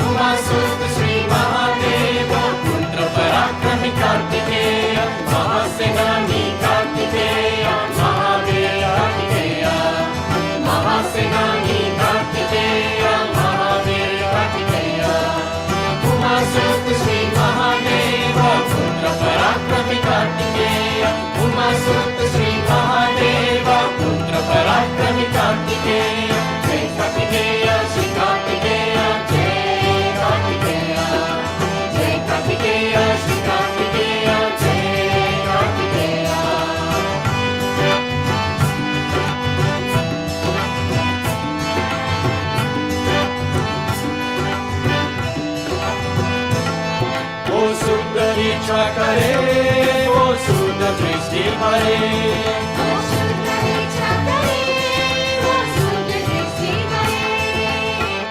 उमासुत श्री महादेव पुत्र पराक्रमी कार्तिकेय महासेनानी कार्तिकेय महावीर कार्तिकेय महासेनानी कार्तिकेय महावीर कार्तिकेय उमासुत श्री महादेव पुत्र पराक्रमी कार्तिकेय उमासुत श्री महादेव पुत्र पराक्रमी कार्तिकेय जय कार्तिकेय श्री कार्तिकेय जय कार्तिकेय जय कार्तिकेय श्री कार्तिकेय जय कार्तिकेय वो शुद्ध इच्छा करे वो शुद्ध दृष्टि भरे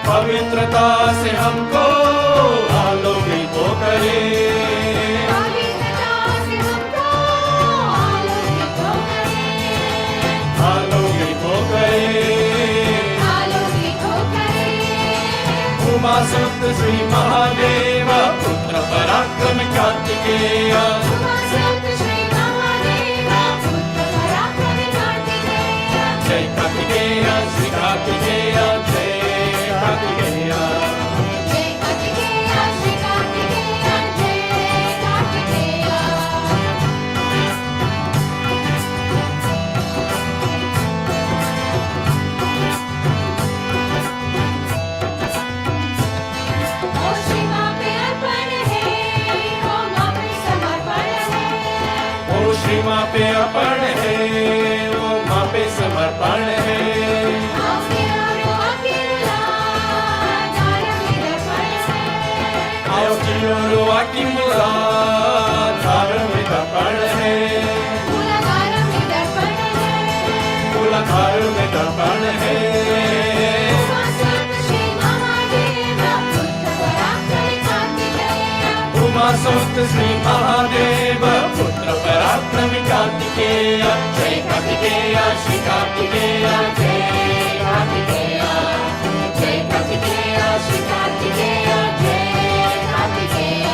पवित्रता से हमको आलोकित हो करे आलोकित हो करे उमासुत श्री महादेव पुत्र पराक्रमी कार्तिकेय जय कार्तिकेय श्री कार्तिकेय जय कार्तिकेय जय कार्तिकेय श्री कार्तिकेय जय कार्तिकेय ओ श्री मां पे अर्पण है ओ मां पे समर्पण है ओ श्री मां पे अर्पण है ओ मां पे समर्पण है आओ चियोरो आकी मुला धारण में दर्पण है मूलाधार में दर्पण है उमासुत श्री महादेव पुत्र पराक्रमी कार्तिकेय जय कार्तिकेय श्री कार्तिकेय जय कार्तिकेय जय कार्तिकेय श्री कार्तिकेय जय कार्तिकेय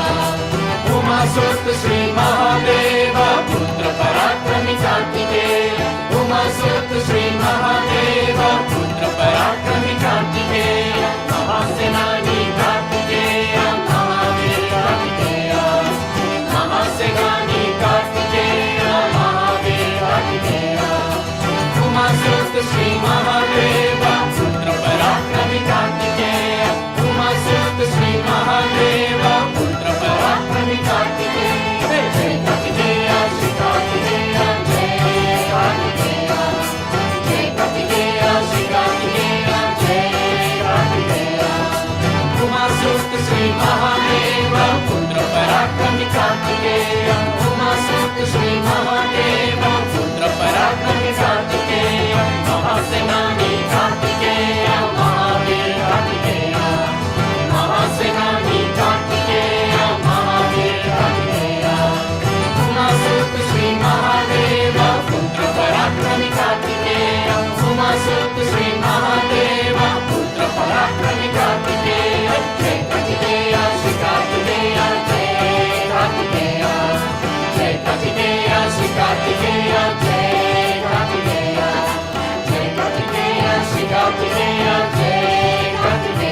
उमासुत श्री महादेव पुत्र पराक्रमी कार्तिकेय उमासुत श्री महादेव पुत्र पराक्रमी कार्तिकेय महासेनानी कार्तिकेय महावीर कार्तिकेय महासेनानी कार्तिकेय महावीर कार्तिकेय उमासुत श्री महादेव पुत्र पराक्रमी कार्तिकेय उमासुत श्री महादेव पुत्र पराक्रमी कार्तिकेय जय कार्तिकेय श्री कार्तिकेय जय कार्तिकेय जय कार्तिकेय श्री कार्तिकेय जय कार्तिकेय उमासुत श्री महादेव पुत्र पराक्रमी कार्तिकेय उमासुत श्री महादेव पुत्र पराक्रमी कार्तिकेय महासेनानी कार्तिकेय महावीर कार्तिकेय महासेनानी कार्तिकेय महावीर कार्तिकेय उमासुत श्री महादेव पुत्र पराक्रमी कार्तिकेय उमासुत श्री महादेव पुत्र पराक्रमी कार्तिकेय जय कार्तिकेय श्री कार्तिकेय जय कार्तिकेय जय कार्तिकेय श्री कार्तिकेय जय कार्तिकेय जय कार्तिकेय श्री कार्तिकेय जय Kartikeya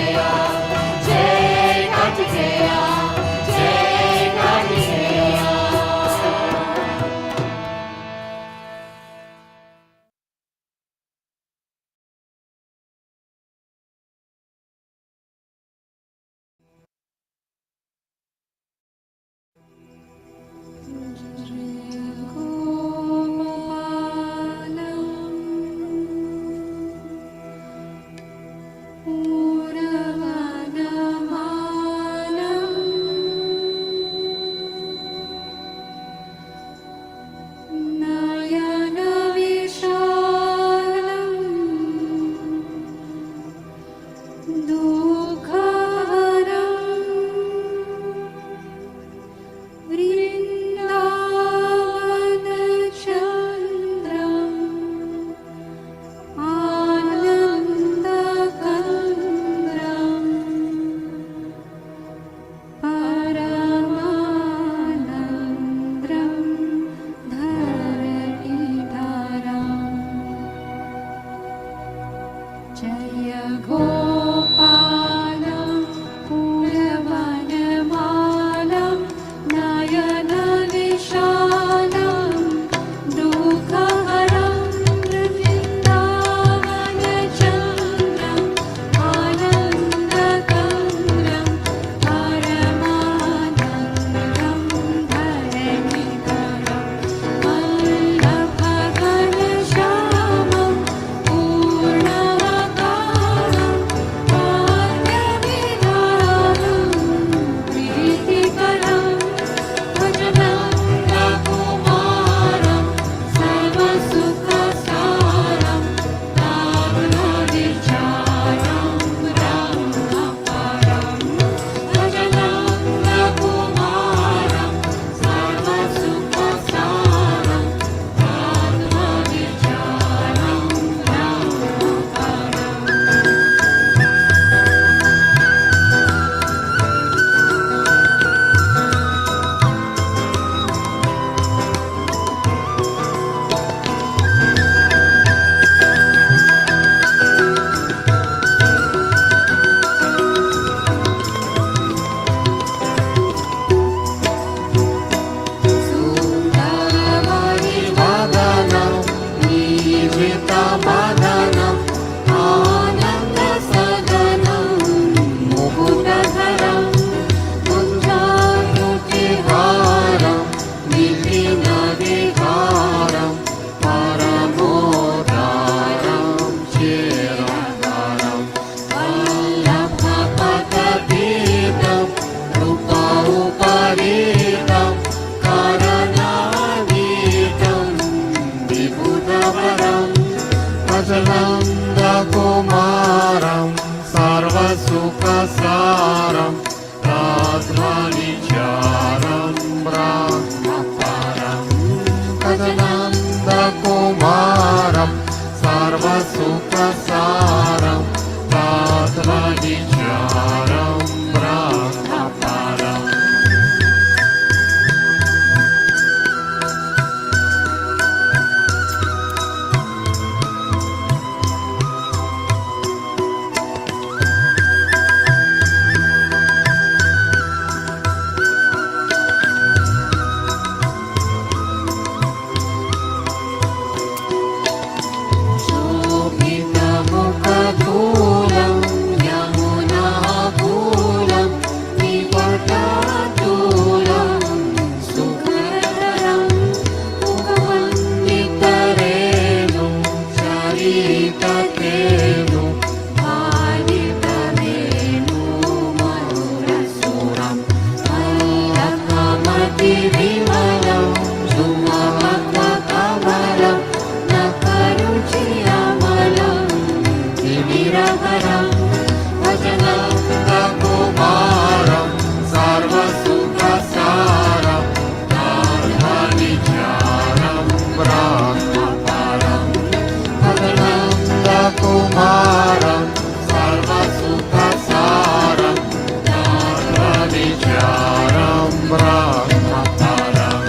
Brahmaparam.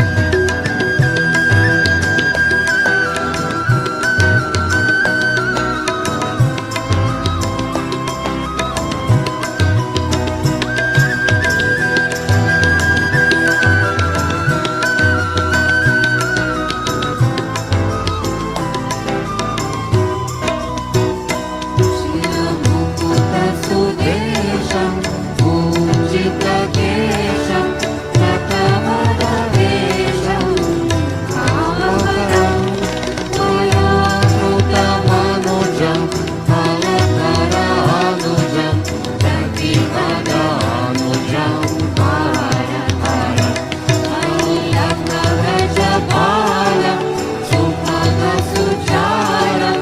Sudesham, Pujita Kesham, Natavadavesham, Kamaparam, Mayakutamanujam, Alataraanujam, Tatikadanujam, Parataram, Ayakarajapalam, Sukhadasucharam,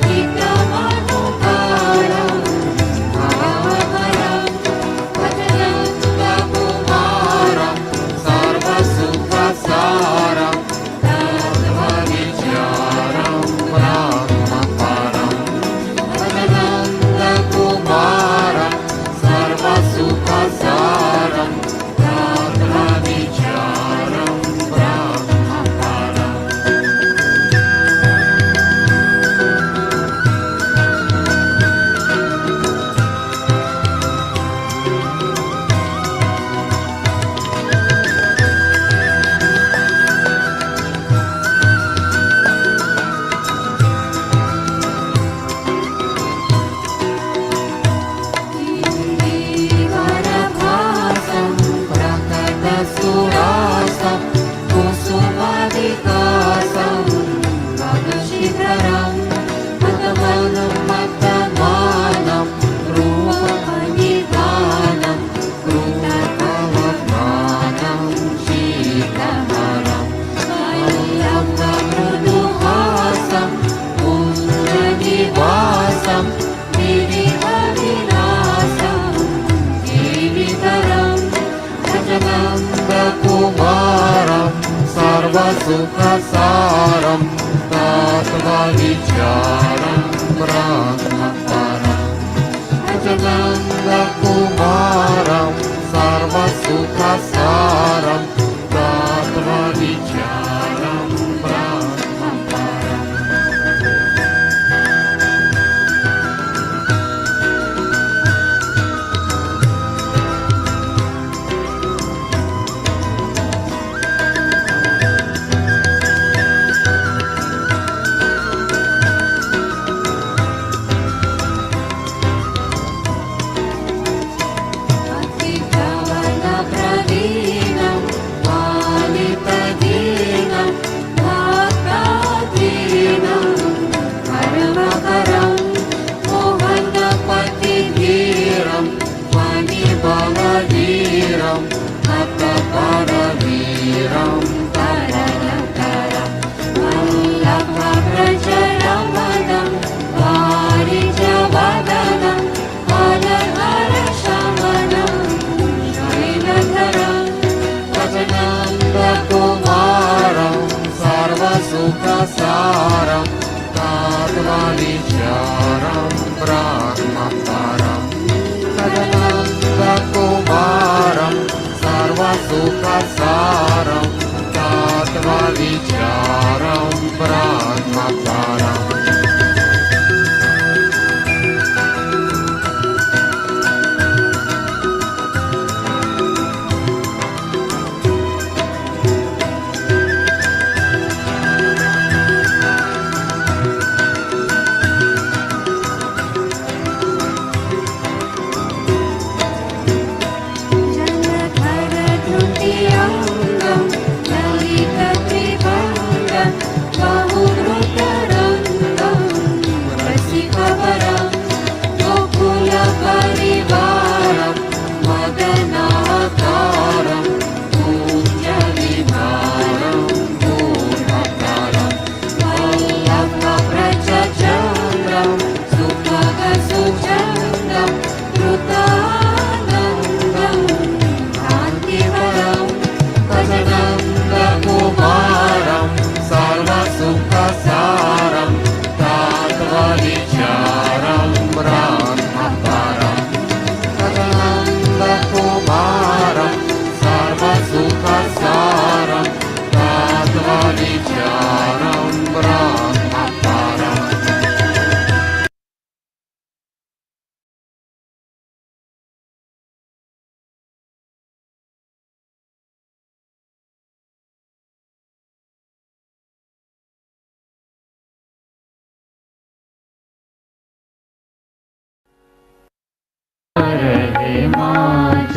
Hitamanukaram, Kamaparam, Vajanantakumaram, Sarvasukhasaram, Tattvavicharam, Brahmaparam. Vajanantakumaram, Sarvasukhasaram, Tattvavicharam, Brahmaparam. Varabhasam, Prakatasurasam, Kusumadikasam, Vadashidharam, Matamanam Matamanam, Rupamanidanam, Krutakalapmanam, Shitamaram, Ayamamruduhasam, Punjanivasam, Niriharinasam, Givitaram, Vajanantakumaram, Sarvasukhasaram, Tattvavicharam, Brahmaparam. Vajanantakumaram, Sarvasukhasaram, Tattvavicharam, Brahmaparam. Pravinam, Valitadinam, Bhaktadinam, Karamakaram, Mohanapatidhiram, Manibaladiram, Attaparaviram, Taranataram, Vallabhaprajaramanam, Varijavadanam, Valaharashamanam, Shailataram, Vajanantakumaram, Sarvasukhasaram, Tattvavicharam, Brahmaparam. Vajanantakumaram, Sarvasukhasaram, Tattvavicharam, Brahmaparam.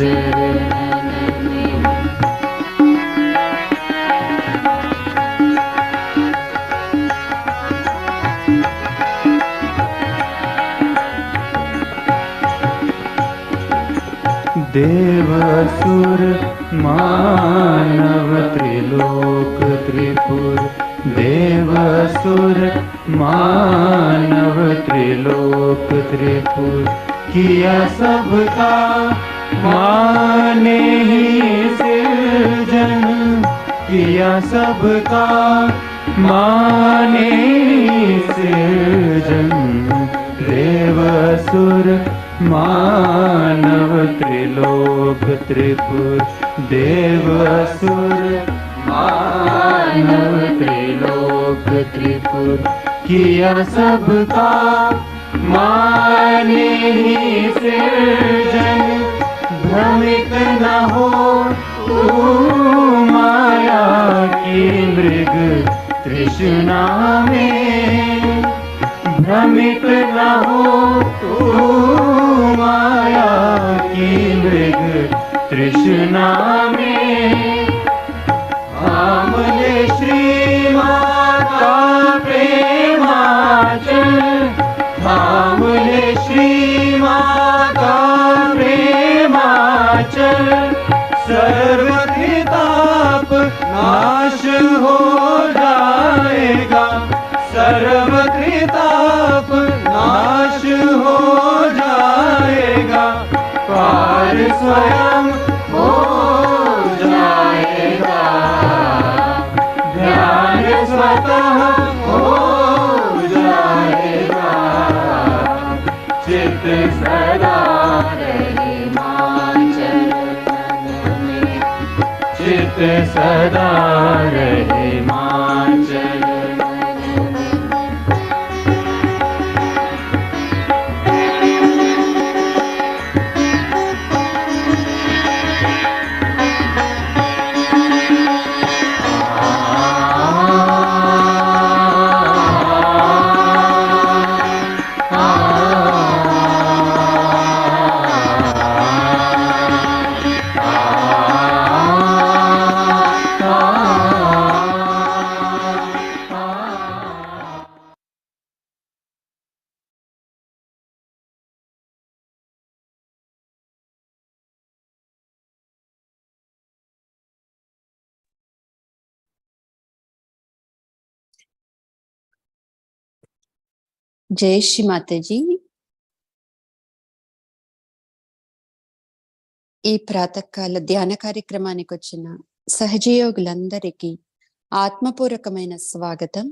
चरणन में। देव असुर मानव त्रिलोक त्रिपुर, देव असुर मानव त्रिलोक त्रिपुर, किया सबका माने ही सृजन, किया सबका माने ही सृजन, देव असुर मानव त्रिलोक त्रिपुर, देव असुर मानव त्रिलोक त्रिपुर, किया सबका माने ही सृजन, भ्रमित न हो तू माया की मृग तृष्णा में, भ्रमित न हो तू माया की मृग तृष्णा में, हमने श्री माता प्रेमाचल, हमने श्री माता प्रेमाचल, सर्वत्रिताप नाश हो जाएगा, सर्वत्रिताप नाश हो जाएगा, पार स्वयं हो जाएगा, ध्यान स्वतः हो जाएगा, चित्त सदा रहे मां चरणन में, चित्त सदा रहे मां चरणन में। జై శ్రీ మాతాజీ. ఈ ప్రాతకాల ధ్యాన కార్యక్రమానికి వచ్చిన సహజయోగులందరికీ ఆత్మపూర్వకమైన స్వాగతం.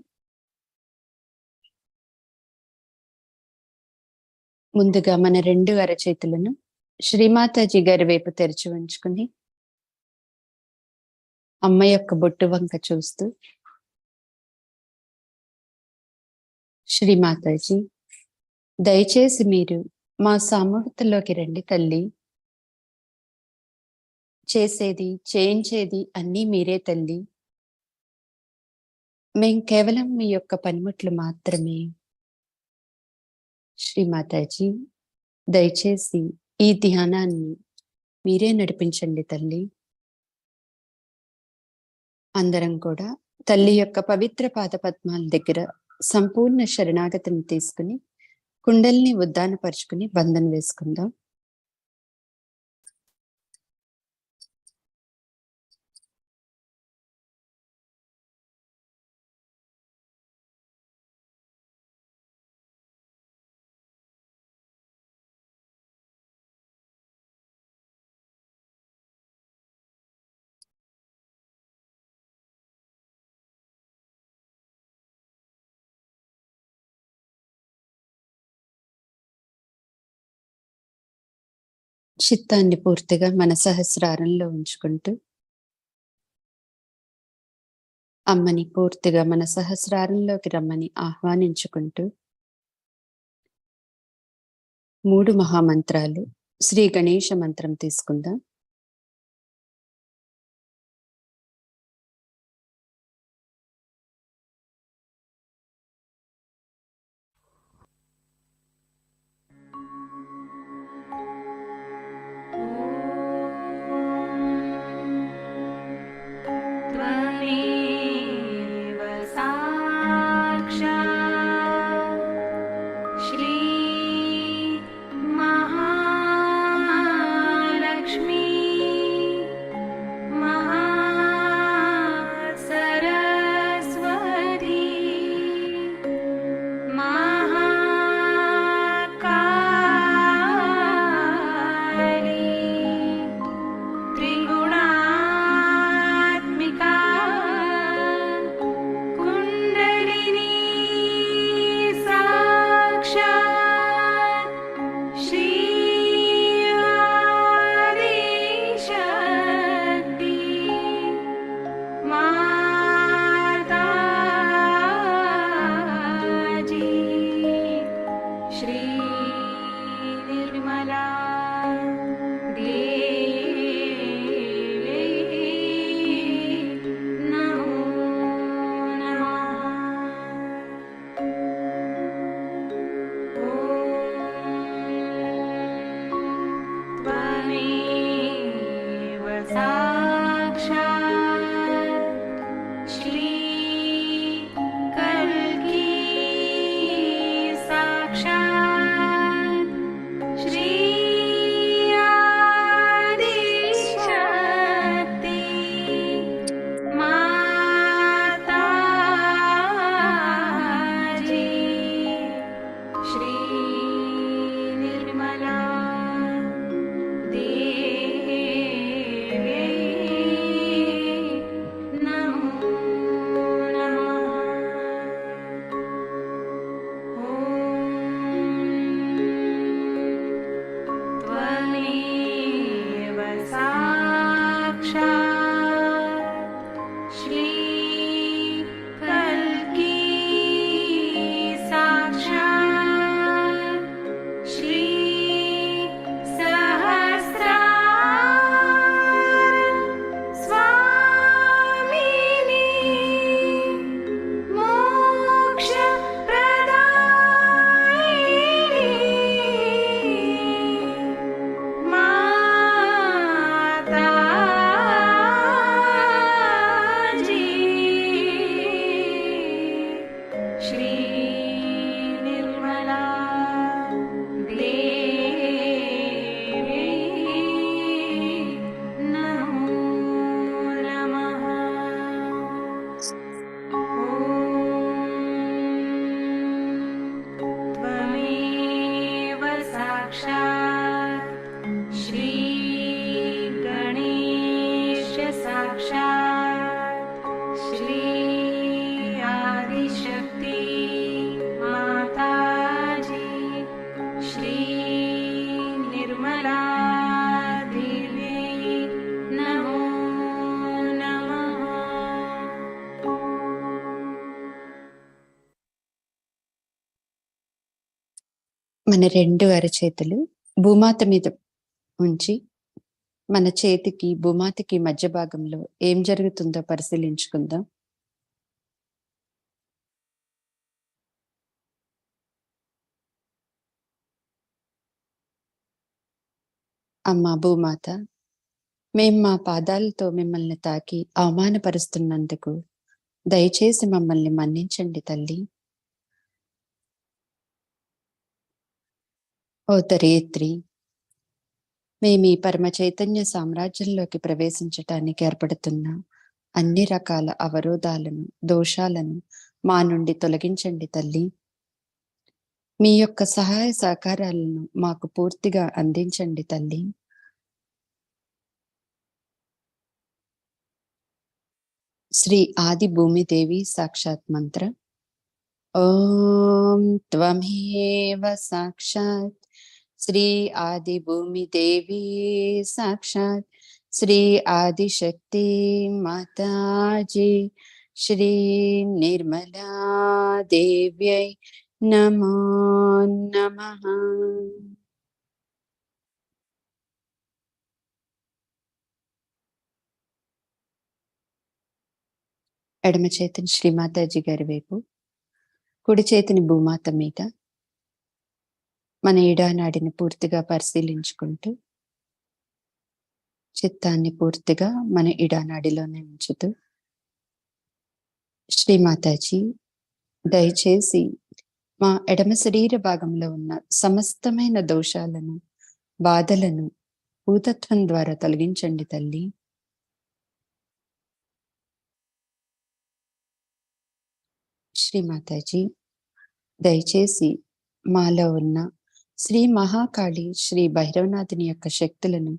ముందుగా మన రెండు అరచేతులను శ్రీమాతాజీ గారి వైపు తెరిచి ఉంచుకుని అమ్మ యొక్క బొట్టు వంక చూస్తూ, శ్రీమాతాజీ దయచేసి మీరు మా సామూహికలోకి రండి తల్లి, చేసేది చేయించేది అన్నీ మీరే తల్లి, మేం కేవలం మీ యొక్క పనిముట్లు మాత్రమే. శ్రీమాతాజీ దయచేసి ఈ ధ్యానాన్ని మీరే నడిపించండి తల్లి. అందరం కూడా తల్లి యొక్క పవిత్ర పాదపద్మాల దగ్గర సంపూర్ణ శరణాగతిని తీసుకుని కుండల్ని ఉద్దానపరుచుకుని బంధన వేసుకుందాం. చిత్తాన్ని పూర్తిగా మన సహస్రారంలో ఉంచుకుంటూ అమ్మని పూర్తిగా మన సహస్రారంలోకి రమ్మని ఆహ్వానించుకుంటూ 3 మహామంత్రాలు శ్రీ గణేశ మంత్రం తీసుకుందాం. साक्षात् श्री कल्की साक्षात् श्री आदिशक्ति माताजी श्री निर्मला देव्यै नमो नमः। त्वमेव साक्षात् श्री कल्की साक्षात् श्री सहस्रार स्वामिनी मोक्षप्रदायिनी माताजी श्री निर्मला देव्यै नमो नमः। त्वमेव साक्षात् श्री गणेश साक्षात् श्री आदिशक्ति माताजी श्री निर्मला देव्यै नमो नमः। మన రెండు అరచేతులు భూమాత మీద ఉంచి మన చేతికి భూమాతకి మధ్య భాగంలో ఏం జరుగుతుందో పరిశీలించుకుందాం. అమ్మా భూమాత, మేం మా పాదాలతో మిమ్మల్ని తాకి అవమానపరుస్తున్నందుకు దయచేసి మమ్మల్ని మన్నించండి తల్లి. ఓ ధరిత్రి, మేమీ పరమ చైతన్య సామ్రాజ్యంలోకి ప్రవేశించటానికి ఏర్పడుతున్న అన్ని రకాల అవరోధాలను, దోషాలను మా నుండి తొలగించండి తల్లి. మీ యొక్క సహాయ సహకారాలను మాకు పూర్తిగా అందించండి తల్లి. శ్రీ ఆది భూమిదేవి సాక్షాత్ మంత్ర. ఓం త్వమేవ సాక్షాత్ శ్రీ ఆది భూమిదేవి సాక్షాత్ శ్రీ ఆదిశక్తి మాతాజీ శ్రీ నిర్మలా దేవ్యై నమో నమః. ఎడమ చేతిని శ్రీమాతాజీ గారి వైపు, కుడి చేతిని భూమాత మీద మన ఈడానాడిని పూర్తిగా పరిశీలించుకుంటూ చిత్తాన్ని పూర్తిగా మన ఇడానాడిలోనే ఉంచుతూ, శ్రీమాతాజీ దయచేసి మా ఎడమ శరీర భాగంలో ఉన్న సమస్తమైన దోషాలను, బాధలను భూతత్వం ద్వారా తొలగించండి తల్లి. శ్రీమాతాజీ దయచేసి మాలో ఉన్న శ్రీ మహాకాళి, శ్రీ భైరవనాథుని యొక్క శక్తులను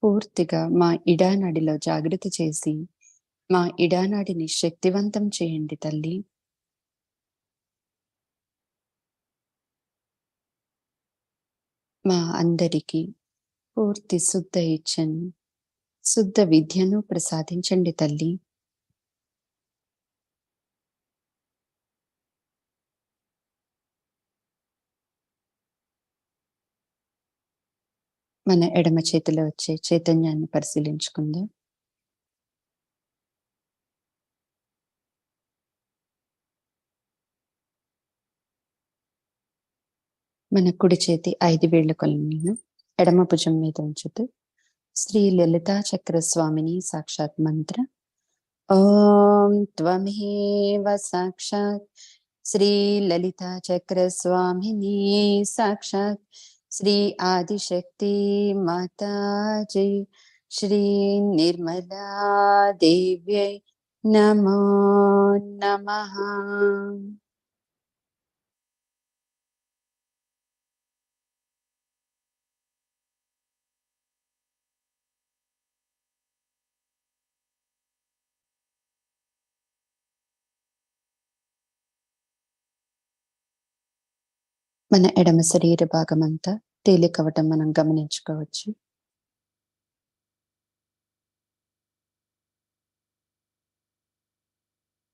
పూర్తిగా మా ఇడానాడిలో జాగృతి చేసి మా ఇడానాడిని శక్తివంతం చేయండి తల్లి. మా అందరికీ పూర్తి శుద్ధ ఇచ్చను, శుద్ధ విద్యను ప్రసాదించండి తల్లి. మన ఎడమ చేతిలో వచ్చే చైతన్యాన్ని పరిశీలించుకుందాం. మన కుడి చేతి 5 వేళ్ల కొలను ఎడమ భుజం మీద ఉంచుతూ శ్రీ లలితా చక్ర స్వామిని సాక్షాత్ మంత్ర. ఓం త్వమేవ సాక్షాత్ శ్రీ లలితా చక్ర స్వామిని సాక్షాత్ శ్రీ ఆదిశక్తి మాతాజీ శ్రీ నిర్మలా దేవ్యై నమో నమః. మన ఎడమ శరీర భాగమంతా తేలికవటం మనం గమనించుకోవచ్చు.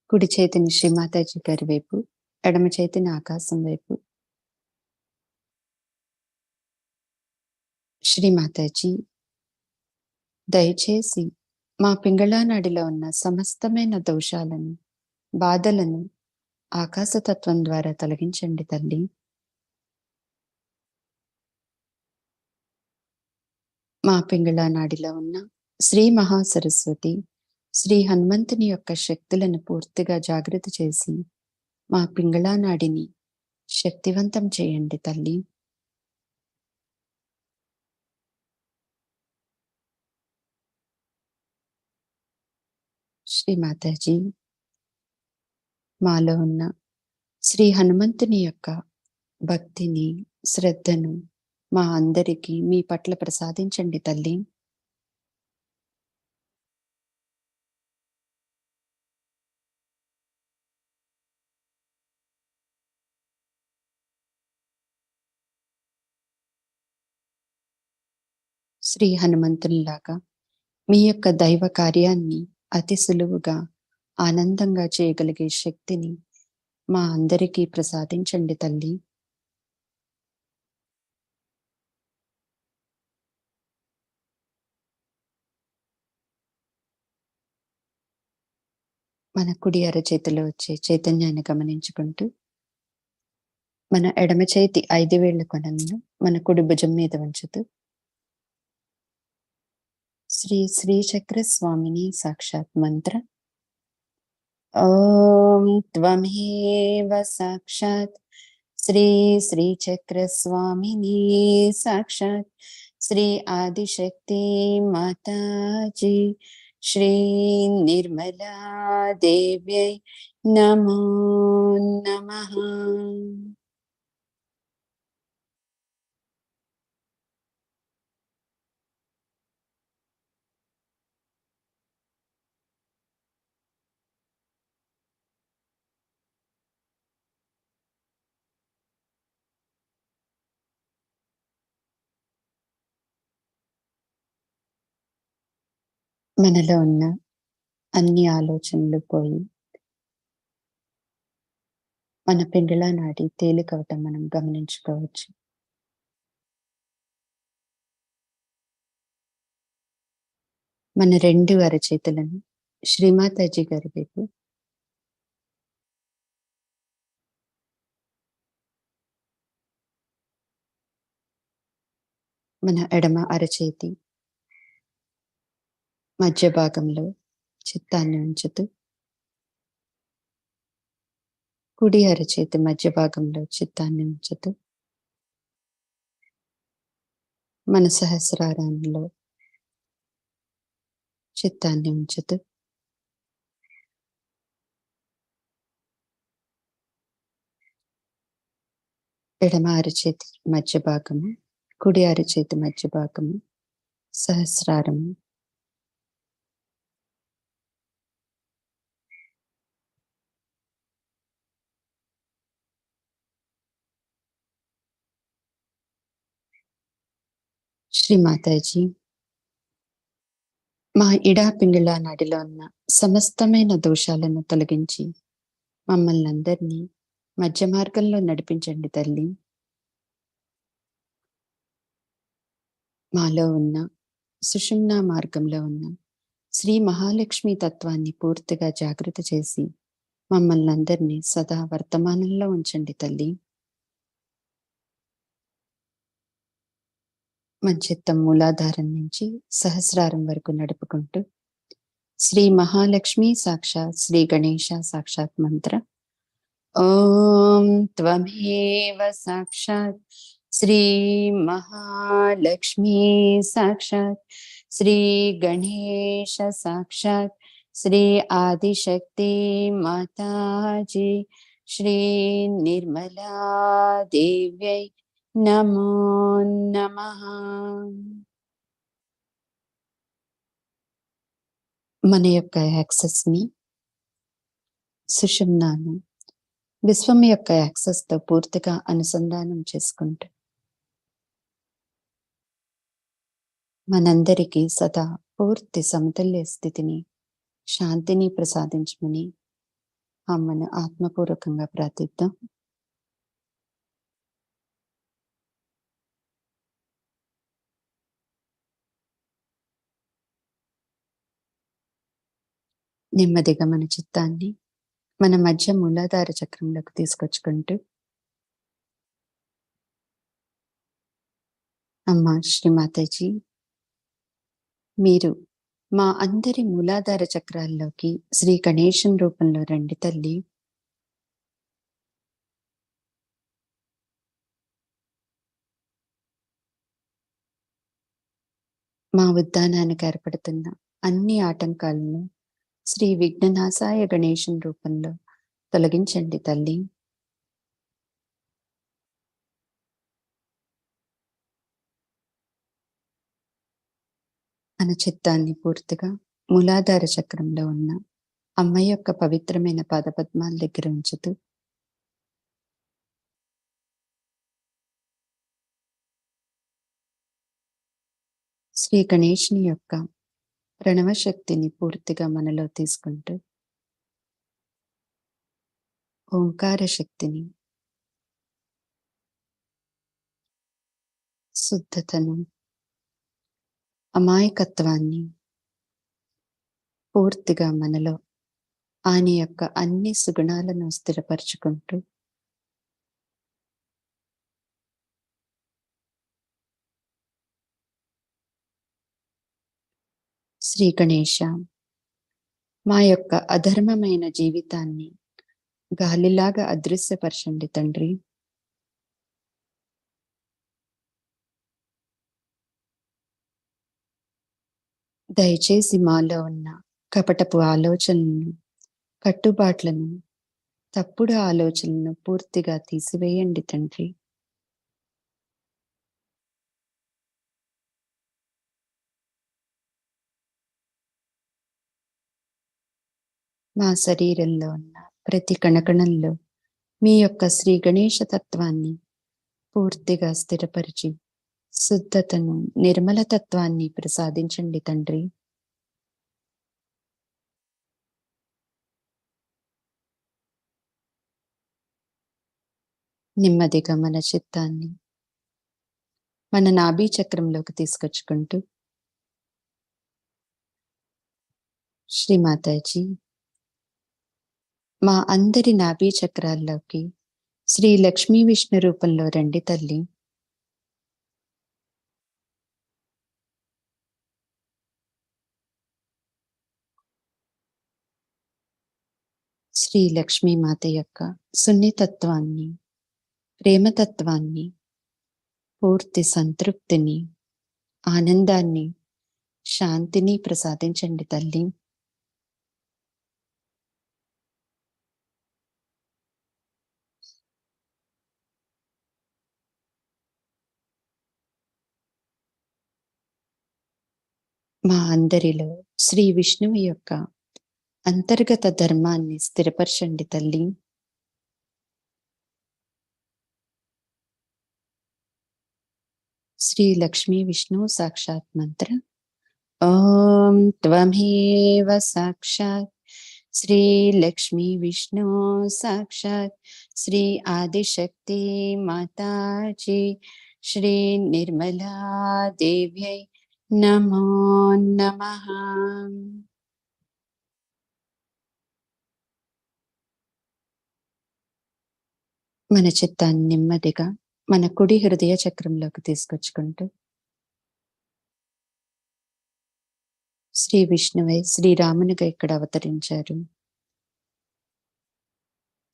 కుడి చేతిని శ్రీమాతాజీ గారి వైపు, ఎడమ చేతిని ఆకాశం వైపు. శ్రీమాతాజీ, దయచేసి మా పింగళా నాడిలో ఉన్న సమస్తమైన దోషాలను, బాధలను ఆకాశతత్వం ద్వారా తొలగించండి తల్లి. మా పింగళా నాడిలో ఉన్న శ్రీ మహాసరస్వతి, శ్రీ హనుమంతుని యొక్క శక్తులను పూర్తిగా జాగృతి చేసి మా పింగళా నాడిని శక్తివంతం చేయండి తల్లి. శ్రీమాతాజీ, మాలో ఉన్న శ్రీ హనుమంతుని యొక్క భక్తిని, శ్రద్ధను మా అందరికీ మీ పట్ల ప్రసాదించండి తల్లి. శ్రీ హనుమంతునిలాగా మీ యొక్క దైవ కార్యాన్ని అతి సులువుగా, ఆనందంగా చేయగలిగే శక్తిని మా అందరికీ ప్రసాదించండి తల్లి. మన కుడి అరచేతిలో వచ్చే చైతన్యాన్ని గమనించుకుంటూ మన ఎడమ చేతి 5 వేళ్ల కొనలను మన కుడి భుజం మీద ఉంచుతూ శ్రీ శ్రీచక్ర స్వామిని సాక్షాత్ మంత్ర. ఓం త్వమేవ సాక్షాత్ శ్రీ శ్రీచక్ర స్వామిని సాక్షాత్ శ్రీ ఆదిశక్తి మాతాజీ శ్రీ నిర్మలా దేవ్యై నమో నమః. మనలో ఉన్న అన్ని ఆలోచనలు పోయి మన పింగళా నాడి తేలికవటం మనం గమనించుకోవచ్చు. మన 2 అరచేతులను శ్రీమాతాజీ గారి వైపు, మన ఎడమ అరచేతి మధ్య భాగంలో చిత్తాన్ని ఉంచుతూ కుడి అరచేతి మధ్య భాగంలో చిత్తాన్ని ఉంచుతూ మన సహస్రారంలో చిత్తాన్ని ఉంచుతూ ఎడమ అరచేతి మధ్య భాగము, కుడి అరచేతి మధ్య భాగము, సహస్రారము. శ్రీమాతాజీ, మా ఇడా పింగళా నాడిలో ఉన్న సమస్తమైన దోషాలను తొలగించి మమ్మల్ని అందరినీ మధ్య మార్గంలో నడిపించండి తల్లి. మాలో ఉన్న సుషుమ్నా మార్గంలో ఉన్న శ్రీ మహాలక్ష్మి తత్వాన్ని పూర్తిగా జాగృత చేసి మమ్మల్ని అందరినీ సదా వర్తమానంలో ఉంచండి తల్లి. మన చిత్తం మూలాధారం నుంచి సహస్రారం వరకు నడుపుకుంటూ శ్రీ మహాలక్ష్మి సాక్షాత్ శ్రీ గణేశ సాక్షాత్ మంత్ర ఓం త్వమేవ సాక్షాత్ శ్రీ మహాలక్ష్మి సాక్షాత్ శ్రీ గణేశ సాక్షాత్ శ్రీ ఆదిశక్తి మాతాజీ శ్రీ నిర్మలా దేవ్యై నమో నమః. మన యొక్క యాక్సెస్ ని సుషుమ్నాను విశ్వం యొక్క యాక్సెస్ తో పూర్తిగా అనుసంధానం చేసుకుంటూ మనందరికీ సదా పూర్తి సమతుల్య స్థితిని శాంతిని ప్రసాదించమని అమ్మను ఆత్మపూర్వకంగా ప్రార్థిద్దాం. నెమ్మదిగా మన చిత్తాన్ని మన మధ్య మూలాధార చక్రంలోకి తీసుకొచ్చుకుంటూ అమ్మ శ్రీమాతాజీ, మీరు మా అందరి మూలాధార చక్రాల్లోకి శ్రీ గణేశం రూపంలో రండి తల్లి. మా ఉద్యానానికి ఏర్పడుతున్న అన్ని ఆటంకాలను శ్రీ విఘ్ననాశాయ గణేశం రూపంలో తొలగించండి తల్లి. మన చిత్తాన్ని పూర్తిగా మూలాధార చక్రంలో ఉన్న అమ్మ యొక్క పవిత్రమైన పాదపద్మాల దగ్గర ఉంచుతూ శ్రీ గణేశుని యొక్క ప్రణవ శక్తిని పూర్తిగా మనలో తీసుకుంటూ ఓంకార శక్తిని, శుద్ధతను, అమాయకత్వాన్ని పూర్తిగా మనలో ఆయన యొక్క అన్ని సుగుణాలను స్థిరపరచుకుంటూ శ్రీ గణేశ, మా యొక్క అధర్మమైన జీవితాన్ని గాలిలాగా అదృశ్యపరచండి తండ్రి. దయచేసి మాలో ఉన్న కపటపు ఆలోచనలను, కట్టుబాట్లను, తప్పుడు ఆలోచనలను పూర్తిగా తీసివేయండి తండ్రి. మా శరీరంలో ఉన్న ప్రతి కణకణంలో మీ యొక్క శ్రీ గణేశ తత్వాన్ని పూర్తిగా స్థిరపరిచి శుద్ధతను, నిర్మల తత్వాన్ని ప్రసాదించండి తండ్రి. నెమ్మదిగా మన చిత్తాన్ని మన నాభి చక్రంలోకి తీసుకొచ్చుకుంటూ శ్రీమాతాజీ, మా అందరి నాభి చక్రాల్లోకి శ్రీ లక్ష్మీ విష్ణు రూపంలో రండి తల్లి. శ్రీ లక్ష్మీ మాత యొక్క సున్నితత్వాన్ని, ప్రేమతత్వాన్ని, పూర్తి సంతృప్తిని, ఆనందాన్ని, శాంతిని ప్రసాదించండి తల్లి. మా అందరిలో శ్రీ విష్ణువు యొక్క అంతర్గత ధర్మాన్ని స్థిరపరచండి తల్లి. శ్రీ లక్ష్మీ విష్ణు సాక్షాత్ మంత్ర ఓం త్వమేవ సాక్షాత్ శ్రీ లక్ష్మీ విష్ణు సాక్షాత్ శ్రీ ఆదిశక్తి మాతాజీ శ్రీ నిర్మలా దేవ్యై నమో నమః. మన చిత్తాన్ని నెమ్మదిగా మన కుడి హృదయ చక్రంలోకి తీసుకొచ్చుకుంటూ శ్రీ విష్ణువే శ్రీరామునిగా ఇక్కడ అవతరించారు.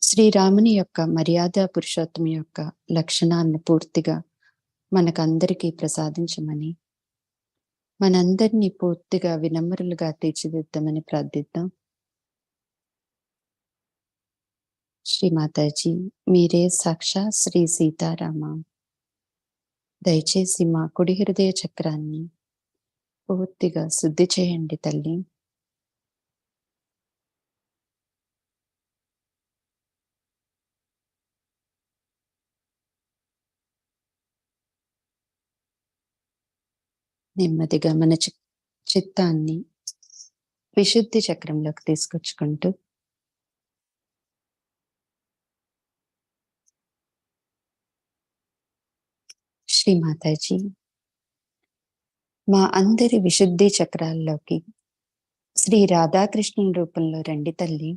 శ్రీరాముని యొక్క మర్యాద పురుషోత్తమ యొక్క లక్షణాలను పూర్తిగా మనకందరికీ ప్రసాదించమని, మనందరినీ పూర్తిగా వినమ్రులుగా తీర్చిదిద్దామని ప్రార్థిద్దాం. శ్రీ మాతాజీ, మీరే సాక్షాత్ శ్రీ సీతారామ. దయచేసి మా కుడి హృదయ చక్రాన్ని పూర్తిగా శుద్ధి చేయండి తల్లి. నెమ్మదిగా మన చిత్తాన్ని విశుద్ధి చక్రంలోకి తీసుకొచ్చుకుంటూ శ్రీ మాతాజీ, మా అందరి విశుద్ధి చక్రాల్లోకి శ్రీ రాధాకృష్ణుల రూపంలో రండి తల్లి.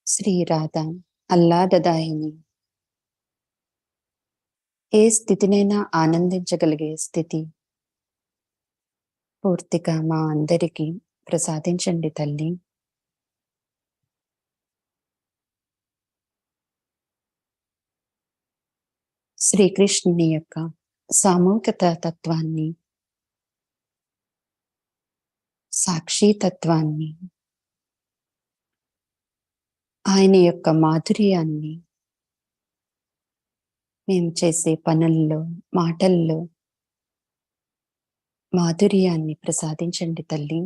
శ్రీ రాధ అల్లాదదాయిని, ఏ స్థితినైనా ఆనందించగలిగే స్థితి పూర్తిగా మా అందరికీ ప్రసాదించండి తల్లి. శ్రీకృష్ణుని యొక్క సామూహికత తత్వాన్ని, సాక్షి తత్వాన్ని, ఆయన యొక్క మాధుర్యాన్ని మేము చేసే పనుల్లో, మాటల్లో మాధుర్యాన్ని ప్రసాదించండి తల్లి.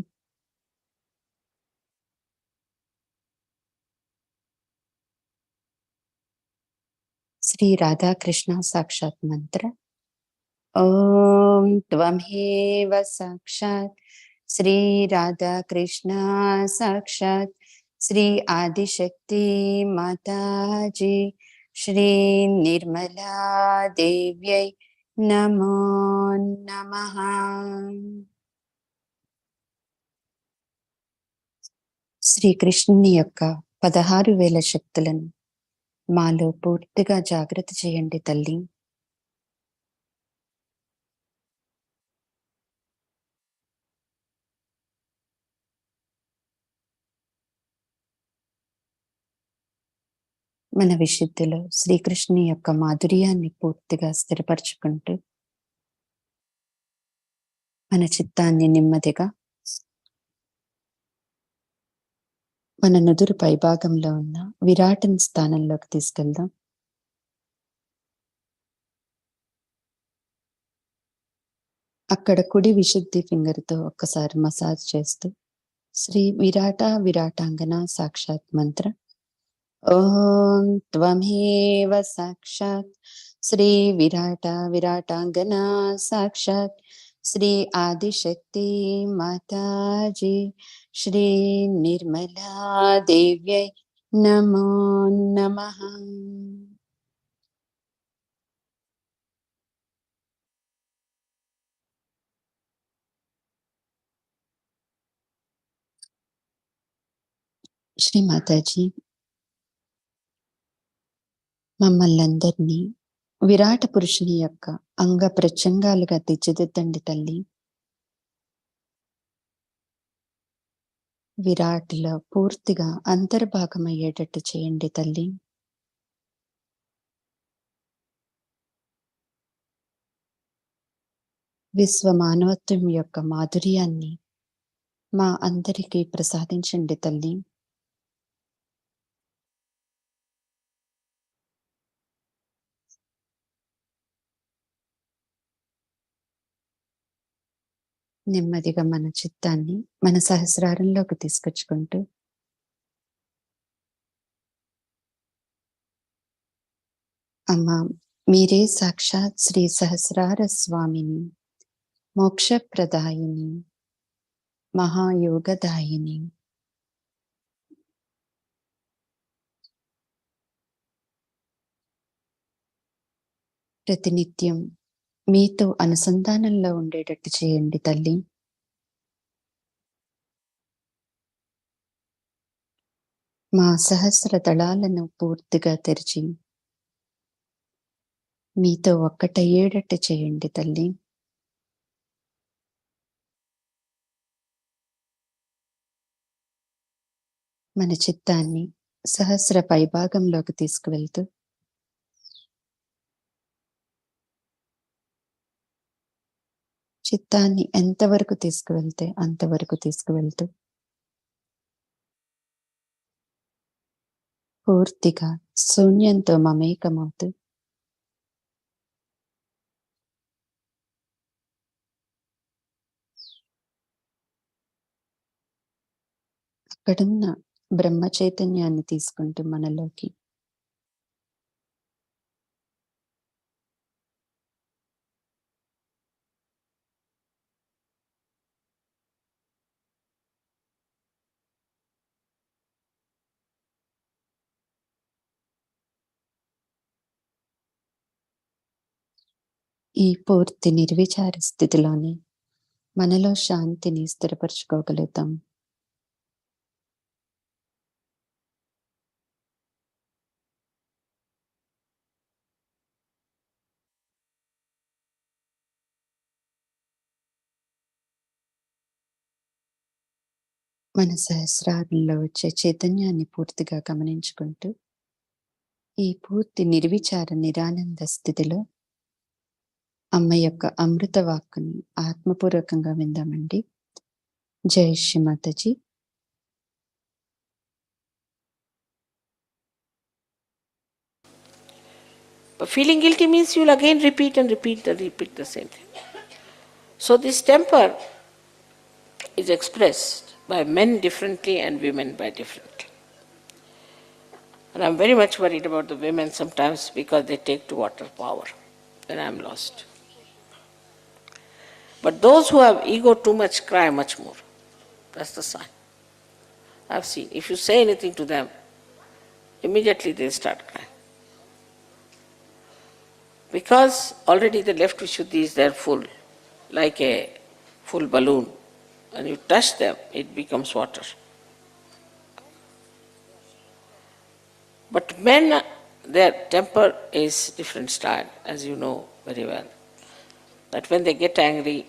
శ్రీ రాధాకృష్ణ సాక్షాత్ మంత్ర. ఓం త్వమేవ సాక్షాత్ శ్రీ రాధాకృష్ణ సాక్షాత్ శ్రీ ఆదిశక్తి మాతాజీ శ్రీ నిర్మలా దేవ్యై నమో నమః. శ్రీకృష్ణుని యొక్క 16,000 శక్తులను మాలో పూర్తిగా జాగ్రత్త చేయండి తల్లి. మన విశుద్ధిలో శ్రీకృష్ణుని యొక్క మాధుర్యాన్ని పూర్తిగా స్థిరపరచుకుంటూ మన చిత్తాన్ని నెమ్మదిగా మన నుదురు పైభాగంలో ఉన్న విరాటన్ స్థానంలోకి తీసుకెళ్దాం. అక్కడ కుడి విశుద్ధి ఫింగర్తో ఒక్కసారి మసాజ్ చేస్తూ శ్రీ విరాట విరాటాంగన సాక్షాత్ మంత్ర. ఓం త్వమేవ సాక్షాత్ శ్రీ విరాట విరాటాంగన సాక్షాత్ శ్రీ ఆదిశక్తి మాతాజీ శ్రీ నిర్మలా దేవ్యై నమో నమః. శ్రీ మాతాజీ, మమ్మల్ని అందరినీ విరాట పురుషుని యొక్క అంగ ప్రత్యంగాలుగా తీర్చిదిద్దండి తల్లి. విరాట్లో పూర్తిగా అంతర్భాగమయ్యేటట్టు చేయండి తల్లి. విశ్వ మానవత్వం యొక్క మాధుర్యాన్ని మా అందరికీ ప్రసాదించండి తల్లి. నెమ్మదిగా మన చిత్తాన్ని మన సహస్రారంలోకి తీసుకొచ్చుకుంటూ అమ్మా, మీరే సాక్షాత్ శ్రీ సహస్రార స్వామిని, మోక్షప్రదాయిని, మహాయోగదాయిని. ప్రతినిత్యం మీతో అనుసంధానంలో ఉండేటట్టు చేయండి తల్లి. మా సహస్ర దళాలను పూర్తిగా తెరిచి మీతో ఒక్కటయ్యేటట్టు చేయండి తల్లి. మన చిత్తాన్ని సహస్ర పైభాగంలోకి తీసుకువెళ్తూ చిత్తాన్ని ఎంతవరకు తీసుకువెళ్తే అంతవరకు తీసుకువెళ్తూ పూర్తిగా శూన్యంతో మమేకమవుతూ అక్కడున్న బ్రహ్మ చైతన్యాన్ని తీసుకుంటూ మనలోకి ఈ పూర్తి నిర్విచార స్థితిలోనే మనలో శాంతిని స్థిరపరచుకోగలుగుతాం. మన సహస్రారంలో వచ్చే చైతన్యాన్ని పూర్తిగా గమనించుకుంటూ ఈ పూర్తి నిర్విచార నిరానంద స్థితిలో అమ్మ యొక్క అమృత వాక్కుని ఆత్మపూర్వకంగా విందామండి. జై Shri Mataji. But feeling guilty means you will again repeat and repeat and repeat the same thing. So this temper is expressed by men differently and women by differently. And I'm very much worried about the women sometimes because they take to water power. Then I'm lost. But those who have ego too much cry much more. That's the sign. I've seen. If you say anything to them, immediately they start crying. Because already the left Vishuddhi is there full, like a full balloon. And you touch them, it becomes water. But men, their temper is different style, as you know very well. That when they get angry,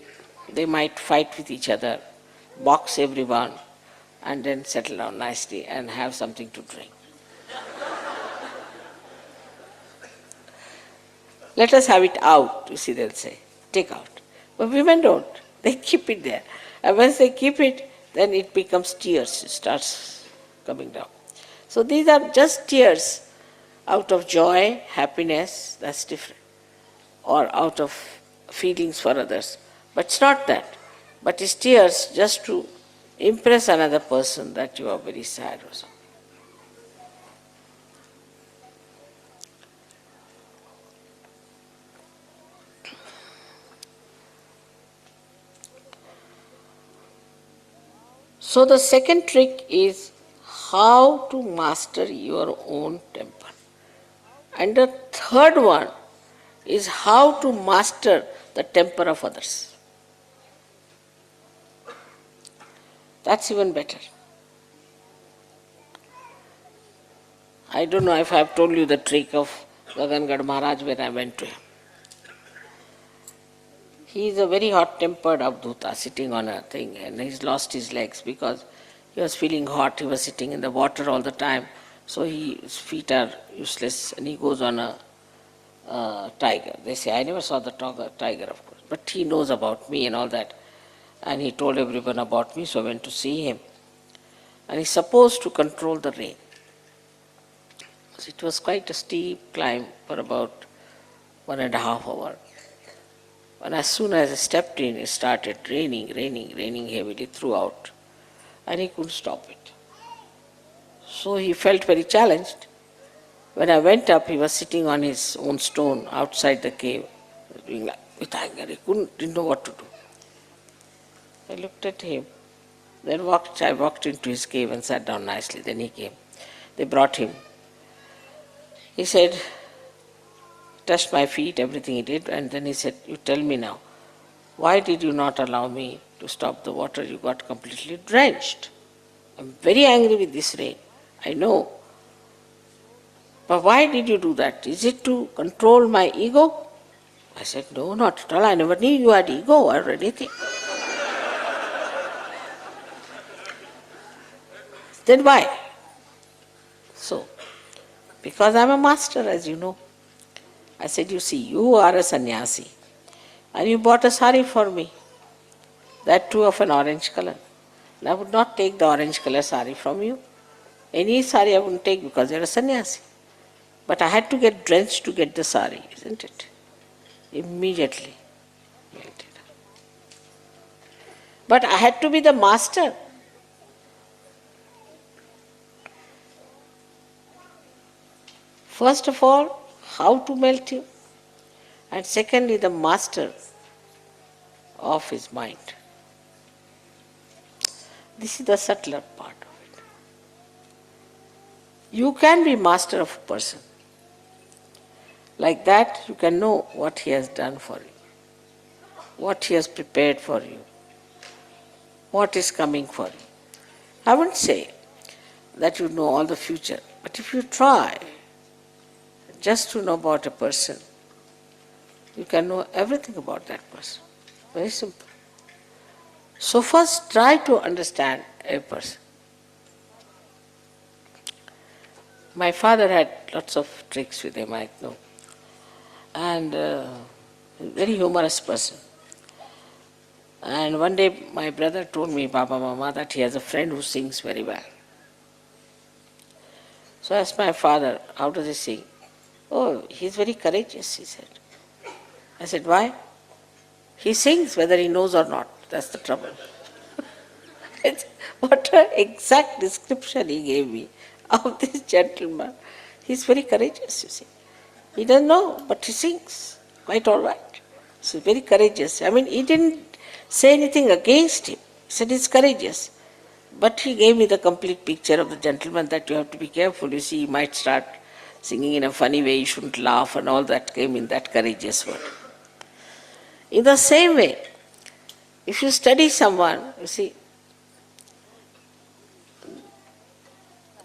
they might fight with each other, box everyone, and then settle down nicely and have something to drink. Let us have it out, you see, they'll say. Take out. But women don't. They keep it there. And once they keep it, then it becomes tears. It starts coming down. So these are just tears out of joy, happiness, that's different. Or out of feelings for others. But it's not that. But it's tears just to impress another person that you are very sad or something. So the second trick is how to master your own temper. And the third one is how to master the temper of others. That's even better. I don't know if I have told you the trick of Gagangad Maharaj when I went to him. He is a very hot-tempered Avdhuta sitting on a thing, and he's lost his legs because he was feeling hot. He was sitting in the water all the time, so his feet are useless, and he goes on a tiger. They say, I never saw the tiger, of course, but he knows about me and all that. And he told everyone about me, so I went to see him. And he's supposed to control the rain. So it was quite a steep climb for about 1.5 hours. And as soon as I stepped in, it started raining heavily throughout. And he couldn't stop it. So he felt very challenged. When I went up, he was sitting on his own stone outside the cave, doing like, with anger. He didn't know what to do. I looked at him. Then I walked into his cave and sat down nicely. Then he came. They brought him. He said, touched my feet, everything he did, and then he said, you tell me now, why did you not allow me to stop the water? You got completely drenched. I'm very angry with this rain. I know. But why did you do that? Is it to control my ego? I said, no, not at all. I never knew you had ego or anything. Then why? So, because I'm a master, as you know. I said, you see, you are a sannyasi and you bought a sari for me, that too of an orange color. And I would not take the orange color sari from you. Any sari I wouldn't take because you're a sannyasi. But I had to get drenched to get the sari, isn't it? Immediately. But I had to be the master. First of all, how to melt you, and secondly, the master of his mind. This is the subtler part of it. You can be master of a person. Like that, you can know what he has done for you, what he has prepared for you, what is coming for you. I wouldn't say that you know all the future, but if you try just to know about a person, you can know everything about that person. Very simple. So first try to understand a person. My father had lots of tricks with him, I know. And very humorous person. And one day my brother told me, Baba Mama, that he has a friend who sings very well. So I asked my father, how does he sing? Oh, he's very courageous, he said. I said, why? He sings whether he knows or not. That's the trouble. What an exact description he gave me of this gentleman. He's very courageous, you see. He doesn't know, but he sings quite all right. So very courageous. I mean, he didn't say anything against him. He said he's courageous. But he gave me the complete picture of the gentleman that you have to be careful. You see, he might start singing in a funny way, you shouldn't laugh, and all that came in that courageous word. In the same way, if you study someone, you see,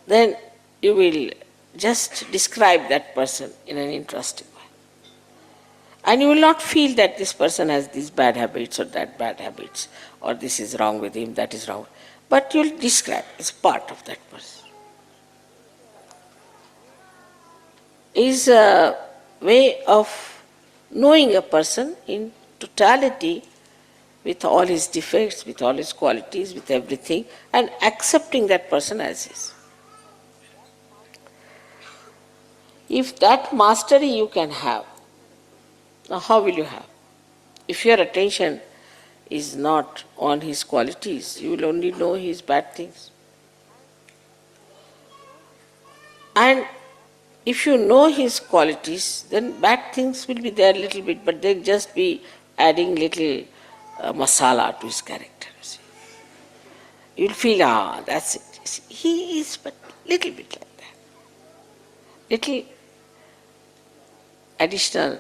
then you will just describe that person in an interesting way. And you will not feel that this person has these bad habits or that bad habits, or this is wrong with him, that is wrong. But you will describe as part of that person. Is a way of knowing a person in totality with all his defects, with all his qualities, with everything, and accepting that person as is. If that mastery you can have, now how will you have? If your attention is not on his qualities, you will only know his bad things. And if you know his qualities, then bad things will be there a little bit, but they'll just be adding little masala to his character. You see. You'll feel, that's it. You see, he is but little bit like that. Little additional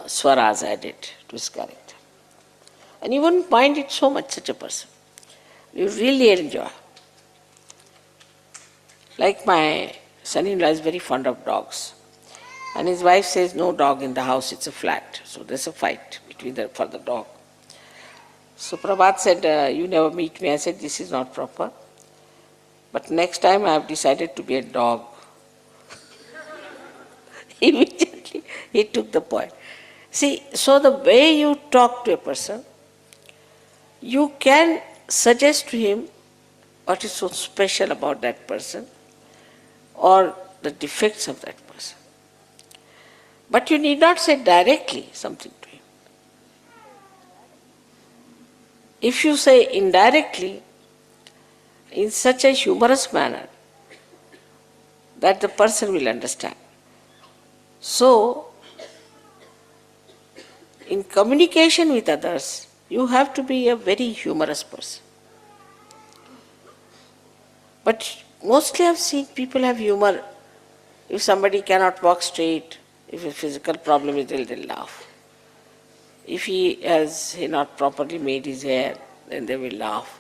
swaras added to his character. And you wouldn't mind it so much, such a person. You really enjoy. Like my son-in-law is very fond of dogs. And his wife says, no dog in the house, it's a flat. So there's a fight between them for the dog. So Prabhat said, you never meet me. I said, this is not proper. But next time I have decided to be a dog. Immediately he took the point. See, so the way you talk to a person, you can suggest to him what is so special about that person or the defects of that person. But you need not say directly something to him. If you say indirectly, in such a humorous manner, that the person will understand. So, in communication with others, you have to be a very humorous person. But mostly I've seen people have humor. If somebody cannot walk straight, if a physical problem is there, they'll laugh. If he has not properly made his hair, then they will laugh.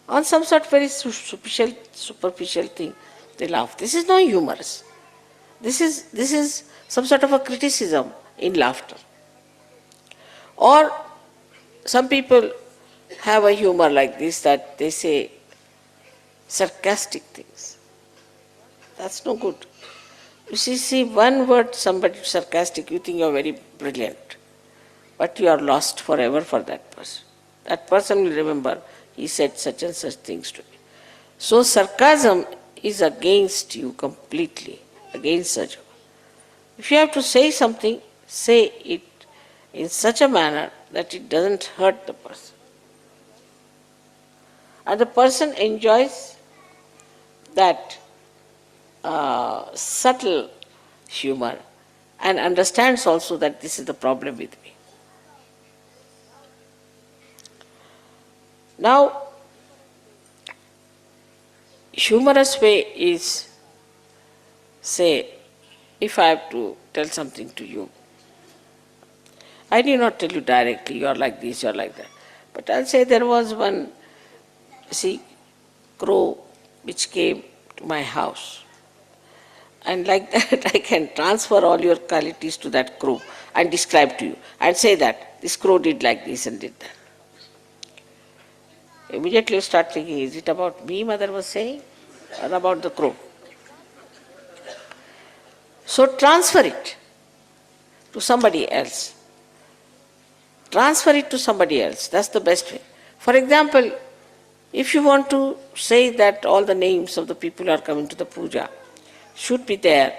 On some sort of very superficial thing, they laugh. This is not humorous. This is some sort of a criticism in laughter. Or some people have a humor like this, that they say sarcastic things. That's no good. You see one word somebody sarcastic, you think you're very brilliant, but you are lost forever for that person. That person will remember, he said such and such things to me. So sarcasm is against you completely, against Sahaja. If you have to say something, say it in such a manner that it doesn't hurt the person. And the person enjoys that subtle humor and understands also that this is the problem with me. Now, humorous way is, say, if I have to tell something to you, I need not tell you directly, you are like this, you are like that. But I'll say there was one, crow which came to my house. And like that, I can transfer all your qualities to that crow and describe to you and say that this crow did like this and did that. Immediately you start thinking, is it about me, mother was saying, or about the crow? So transfer it to somebody else. Transfer it to somebody else. That's the best way. For example, if you want to say that all the names of the people who are coming to the puja should be there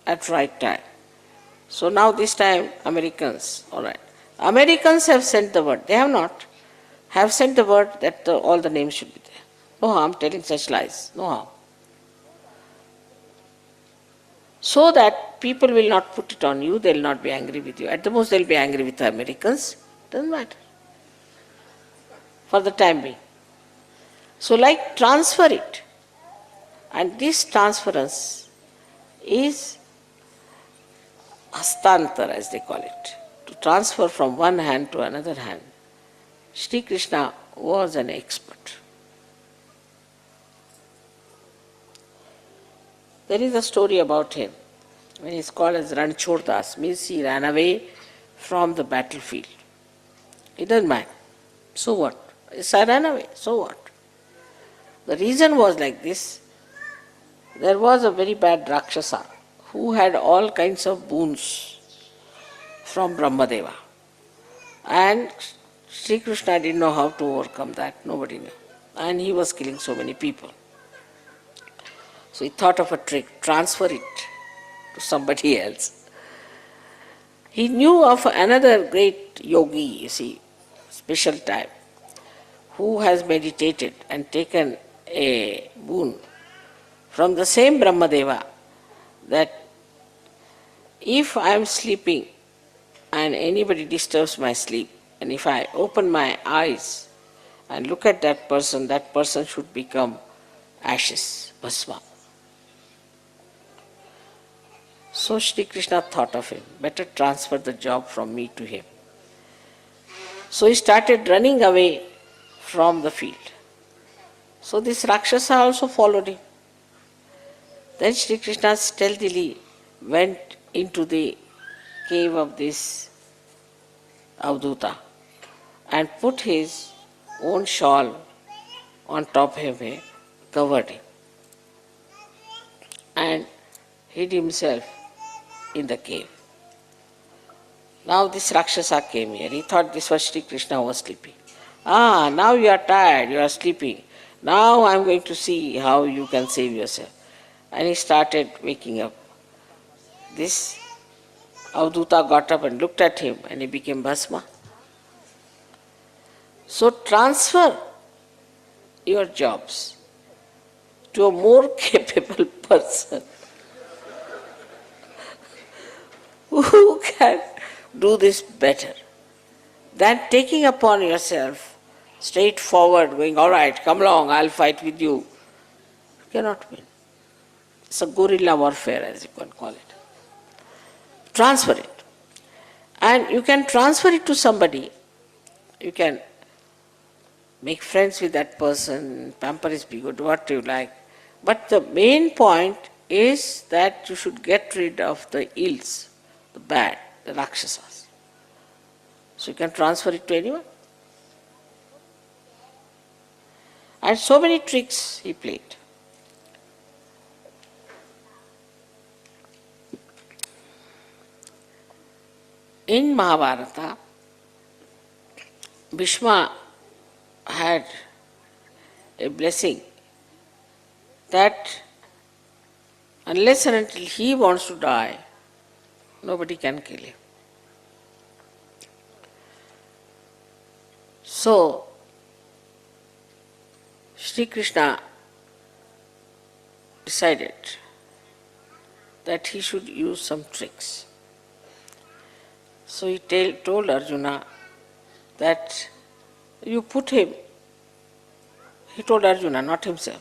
at right time. So now this time Americans, all right. Americans have sent the word. They have not. Have sent the word that all the names should be there. No harm telling such lies. No harm. So that people will not put it on you, they will not be angry with you. At the most they will be angry with the Americans. Doesn't matter. For the time being. So like transfer it. And this transference is hastantar, as they call it. To transfer from one hand to another hand. Sri Krishna was an expert. There is a story about him. When he is called as Ranchordas, means he ran away from the battlefield. It doesn't matter. So what? Yes, I ran away. So what? The reason was like this. There was a very bad Rakshasa who had all kinds of boons from Brahmadeva. And Sri Krishna didn't know how to overcome that. Nobody knew. And he was killing so many people. So he thought of a trick, transfer it to somebody else. He knew of another great yogi, special type, who has meditated and taken a boon from the same Brahmadeva, that if I am sleeping and anybody disturbs my sleep, and if I open my eyes and look at that person should become ashes, bhasma. So Shri Krishna thought of him, better transfer the job from me to him. So he started running away from the field. So this Rakshasa also followed him. Then Shri Krishna stealthily went into the cave of this Avduta and put his own shawl on top of him, covered him, and hid himself in the cave. Now this Rakshasa came here. He thought this was Sri Krishna who was sleeping. Now you are tired, you are sleeping. Now I am going to see how you can save yourself. And he started waking up. This Avduta got up and looked at him and he became Bhasma. So transfer your jobs to a more capable person who can do this better than taking upon yourself straightforward, going, all right, come along, I'll fight with you. You cannot win. It's a guerrilla warfare, as you can call it. Transfer it. And you can transfer it to somebody. You can make friends with that person, pamper his, be good, what you like. But the main point is that you should get rid of the ills, the bad, the Rakshasas. So you can transfer it to anyone. And so many tricks he played. In Mahabharata, Bhishma had a blessing that unless and until he wants to die, nobody can kill him. So, Sri Krishna decided that he should use some tricks. So he told Arjuna that you put him, he told Arjuna, not himself.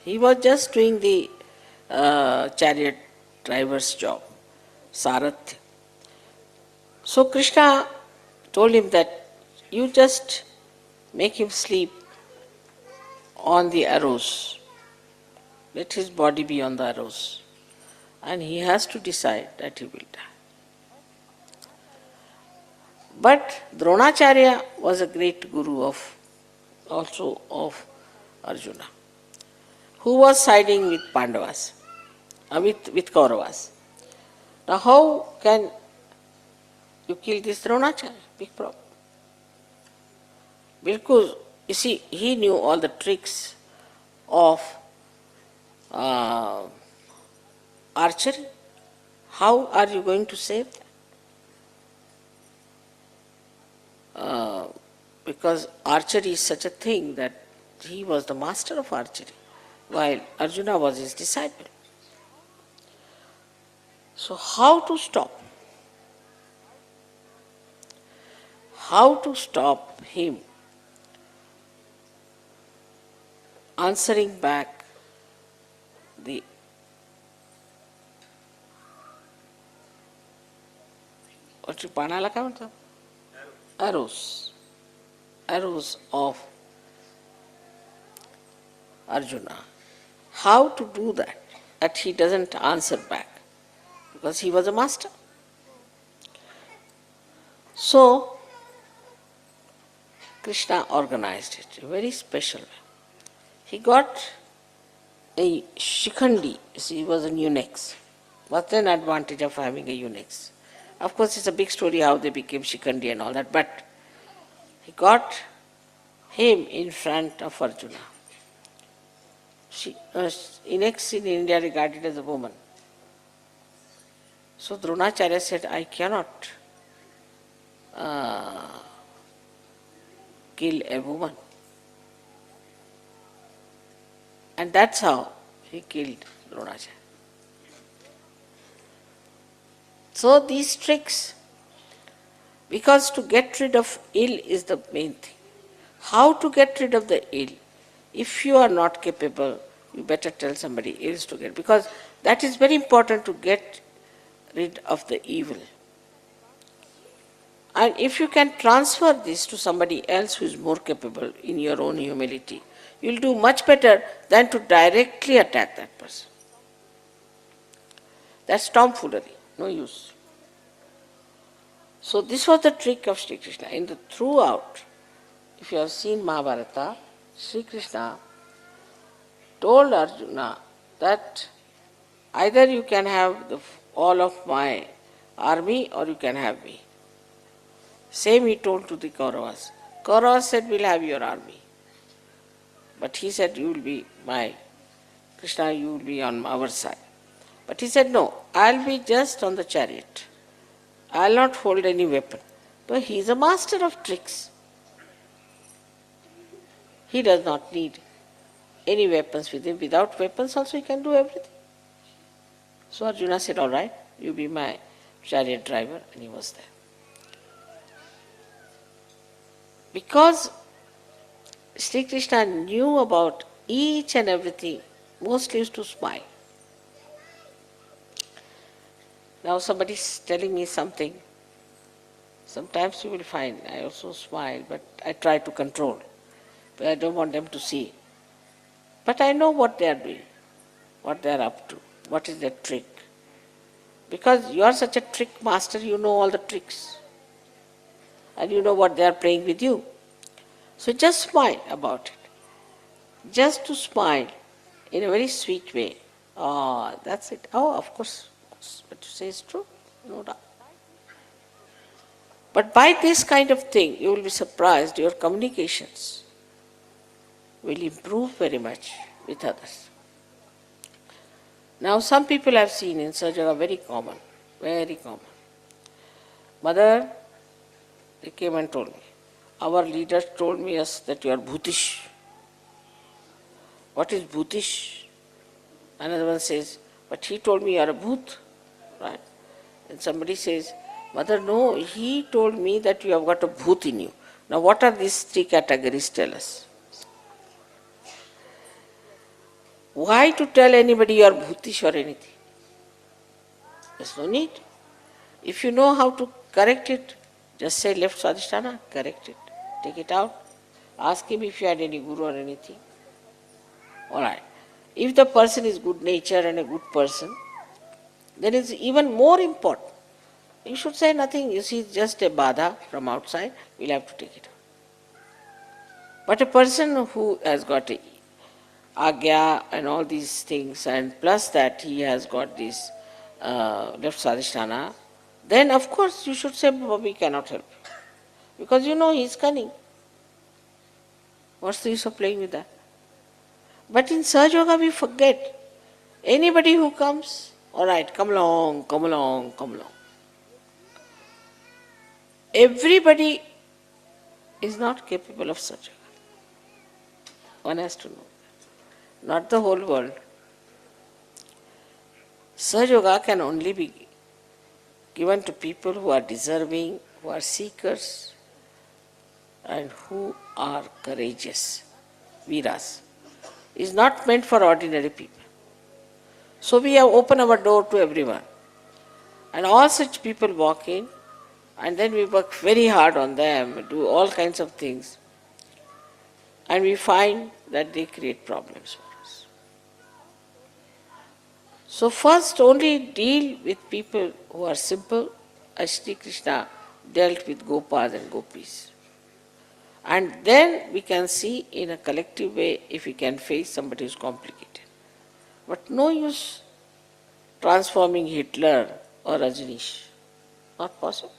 He was just doing the chariot driver's job, Sarathya. So Krishna told him that you just make him sleep on the arrows. Let his body be on the arrows. And he has to decide that he will die. But Dronacharya was a great guru also of Arjuna, who was siding with Pandavas, with Kauravas. Now how can you kill this Dronacharya? Big problem. Because, you see, he knew all the tricks of archery. How are you going to save that? Because archery is such a thing that he was the master of archery, while Arjuna was his disciple. So how to stop? How to stop him answering back the बाणाला काय म्हणतात? Arrows of Arjuna. How to do that he doesn't answer back, because he was a master. So Krishna organized it, a very special way. He got a shikhandi, he was a eunuch. What's an advantage of having a eunuch? Of course, it's a big story how they became shikhandi and all that, but he got him in front of Arjuna. Eunuchs in India regarded as a woman. So Dronacharya said, I cannot kill a woman. And that's how he killed Dronacharya. So these tricks, because to get rid of ill is the main thing. How to get rid of the ill? If you are not capable, you better tell somebody else to get, because that is very important to get rid of the evil. And if you can transfer this to somebody else who is more capable in your own humility, you will do much better than to directly attack that person. That's tomfoolery, no use. So this was the trick of Sri Krishna. In the throughout, if you have seen Mahabharata, Sri Krishna told Arjuna that either you can have all of my army or you can have me. Same he told to the Kauravas. Kauravas said, we'll have your army. But he said, you will be my, Krishna, you will be on our side. But he said, no, I'll be just on the chariot. I'll not hold any weapon. But he is a master of tricks. He does not need any weapons with him. Without weapons also he can do everything. So Arjuna said, all right, you be my chariot driver, and he was there. Because Sri Krishna knew about each and everything, mostly used to smile. Now somebody is telling me something. Sometimes you will find I also smile, but I try to control. But I don't want them to see. But I know what they are doing, what they are up to. What is that trick? Because you are such a trick master, you know all the tricks. And you know what they are playing with you. So just smile about it. Just to smile in a very sweet way. Oh, that's it. Oh, of course. What you say is true. No doubt. But by this kind of thing, you will be surprised your communications will improve very much with others. Now, some people I've seen in Sahaja are very common, very common. Mother, they came and told me, our leader told me us that you are bhutish. What is bhutish? Another one says, but he told me you are a bhoot, right? And somebody says, Mother, no, he told me that you have got a bhoot in you. Now what are these three categories? Tell us. Why to tell anybody you are bhutish or anything? There's no need. If you know how to correct it, just say left swadhisthana, correct it. Take it out. Ask him if you had any guru or anything. Alright. If the person is good natured and a good person, then it's even more important. You should say nothing. You see, just a bada from outside, we'll have to take it out. But a person who has got a agya and all these things, and plus that he has got this left sadhisthana, then of course you should say, we cannot help you. Because you know he is cunning. What's the use of playing with that? But in Sahaja Yoga we forget. Anybody who comes, alright, come along, come along, come along. Everybody is not capable of Sahaja Yoga. One has to know. Not the whole world. Sahaja Yoga can only be given to people who are deserving, who are seekers, and who are courageous. Veeras. Is not meant for ordinary people. So we have opened our door to everyone. And all such people walk in, and then we work very hard on them, do all kinds of things. And we find that they create problems for us. So first only deal with people who are simple, as Sri Krishna dealt with Gopas and Gopis. And then we can see in a collective way if we can face somebody who is complicated. But no use transforming Hitler or Rajneesh. Not possible.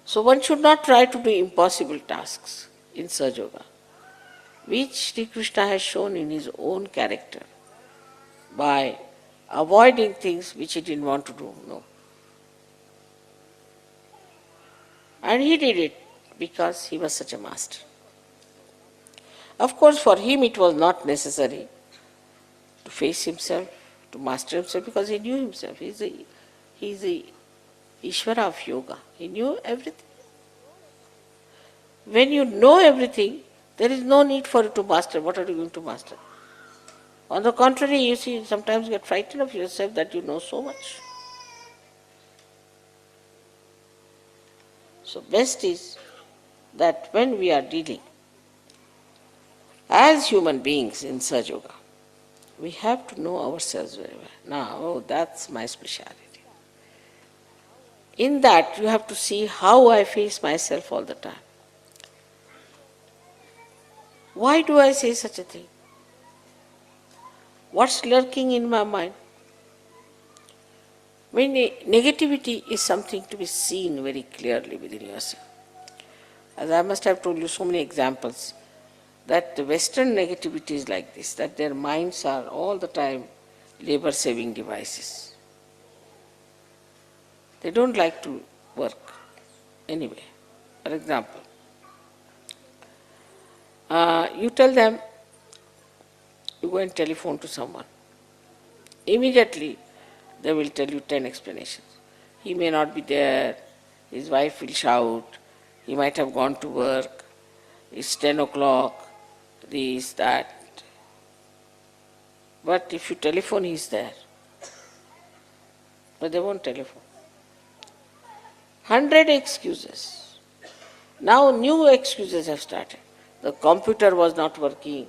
So one should not try to do impossible tasks in Sahaja Yoga, which Sri Krishna has shown in his own character by avoiding things which he didn't want to do. No. And he did it because he was such a master. Of course, for him it was not necessary to face himself, to master himself, because he knew himself. He is the Ishvara of yoga. He knew everything. When you know everything, there is no need for you to master. What are you going to master? On the contrary, you see, sometimes you get frightened of yourself that you know so much. So best is that when we are dealing as human beings in Sahaja Yoga, we have to know ourselves very well. Now, oh, that's my speciality. In that, you have to see how I face myself all the time. Why do I say such a thing? What's lurking in my mind? When negativity is something to be seen very clearly within yourself. As I must have told you so many examples, that the Western negativity is like this, that their minds are all the time labor-saving devices. They don't like to work anyway. For example, you tell them, you go and telephone to someone. Immediately, they will tell you 10 explanations. He may not be there, his wife will shout, he might have gone to work, it's 10 o'clock, this, that. But if you telephone, he's there. But they won't telephone. 100 excuses. Now new excuses have started. The computer was not working,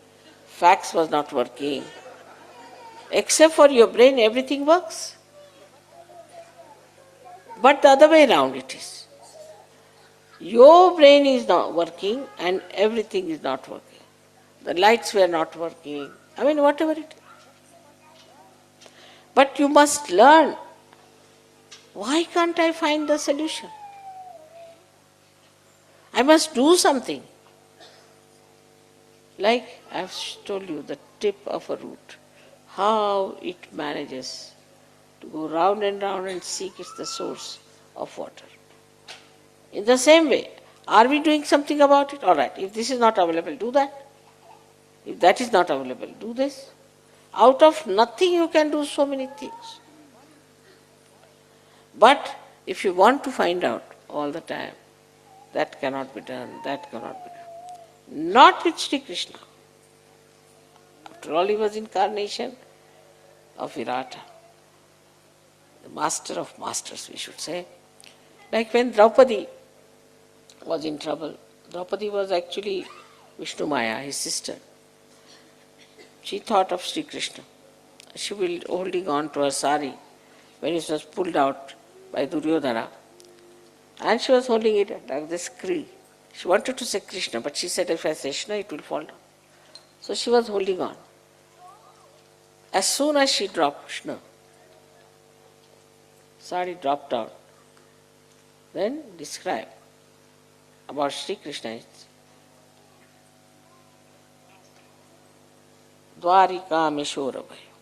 fax was not working. Except for your brain, everything works. But the other way around it is. Your brain is not working and everything is not working. The lights were not working. I mean, whatever it is. But you must learn. Why can't I find the solution? I must do something. Like I've told you, the tip of a root, how it manages to go round and seek it's the source of water. In the same way, are we doing something about it? All right, if this is not available, do that. If that is not available, do this. Out of nothing you can do so many things. But if you want to find out all the time, that cannot be done, that cannot be done. Not with Sri Krishna. After all, he was incarnation of Virata, the master of masters, we should say. Like when Draupadi was in trouble, Draupadi was actually Vishnu Maya, his sister. She thought of Sri Krishna. She was holding on to her sari when it was pulled out by Duryodhana. And she was holding it like this Kri. She wanted to say Krishna, but she said, if I say Krishna, it will fall down. So she was holding on. As soon as she dropped Krishna, sari dropped out. Then describe about Sri Krishna. Dwarika में शोर भयो,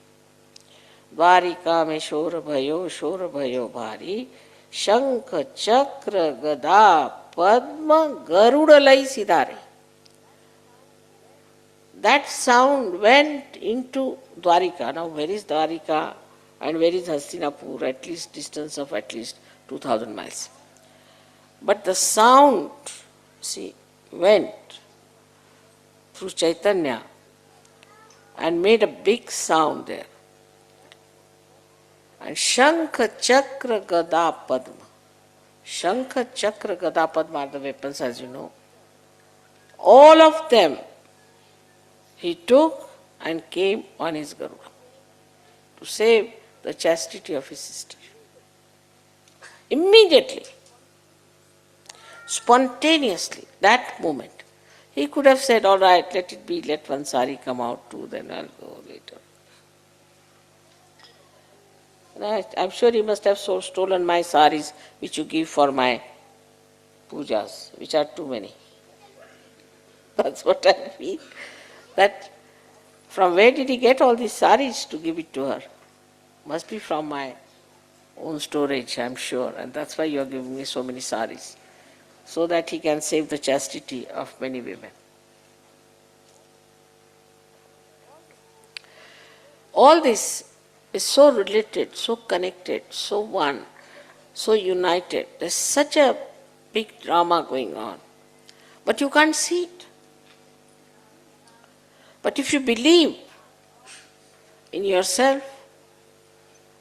द्वारिका में शोर भयो भारी, शंख चक्र गदा पद्म गरुड़ लई सिधारे. That sound went into Dwarika. Now where is Dwarika and where is Hastinapur? At least distance of at least 2000 miles. But the sound, see, went through Chaitanya and made a big sound there. And Shankha, Chakra, Gada, Padma. Shankha, Chakra, Gada, Padma are the weapons, as you know. All of them he took and came on his Garuda to save the chastity of his sister. Immediately, spontaneously, that moment, he could have said, all right, let it be, let one sari come out too, then I'll go later. And I'm sure he must have stolen my saris which you give for my pujas, which are too many. That's what I feel. That from where did he get all these saris to give it to her? Must be from my own storage, I'm sure, and that's why you are giving me so many saris, so that he can save the chastity of many women. All this is so related, so connected, so one, so united. There's such a big drama going on, but you can't see it. But if you believe in yourself,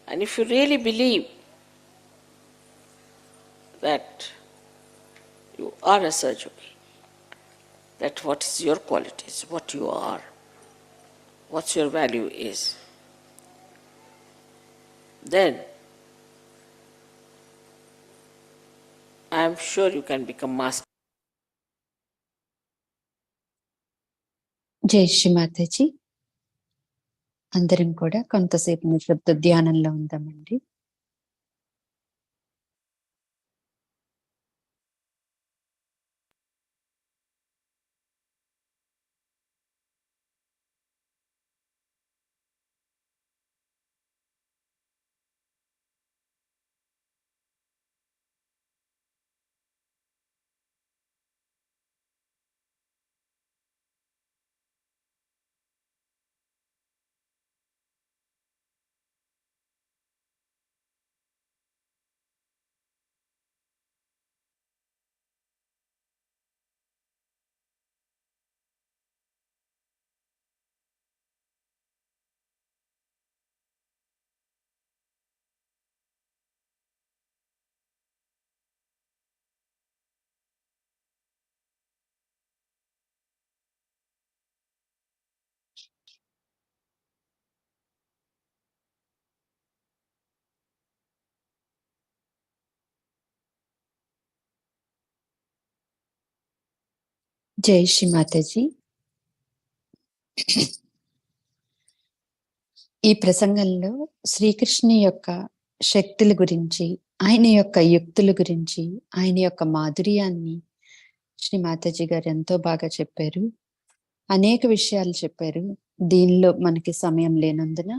and if you really believe that you are a Sahaja-yogi, that what is your qualities, what you are, what your value is, then I am sure you can become master. జై శ్రీ మాతాజీ. అందరం కూడా కొంతసేపు నిశ్శబ్ద ధ్యానంలో ఉందామండి. జై శ్రీ మాతాజీ. ఈ ప్రసంగంలో శ్రీకృష్ణు యొక్క శక్తుల గురించి, ఆయన యొక్క యుక్తుల గురించి, ఆయన యొక్క మాధుర్యాన్ని శ్రీ మాతాజీ గారు ఎంతో బాగా చెప్పారు. అనేక విషయాలు చెప్పారు. దీనిలో మనకి సమయం లేనందున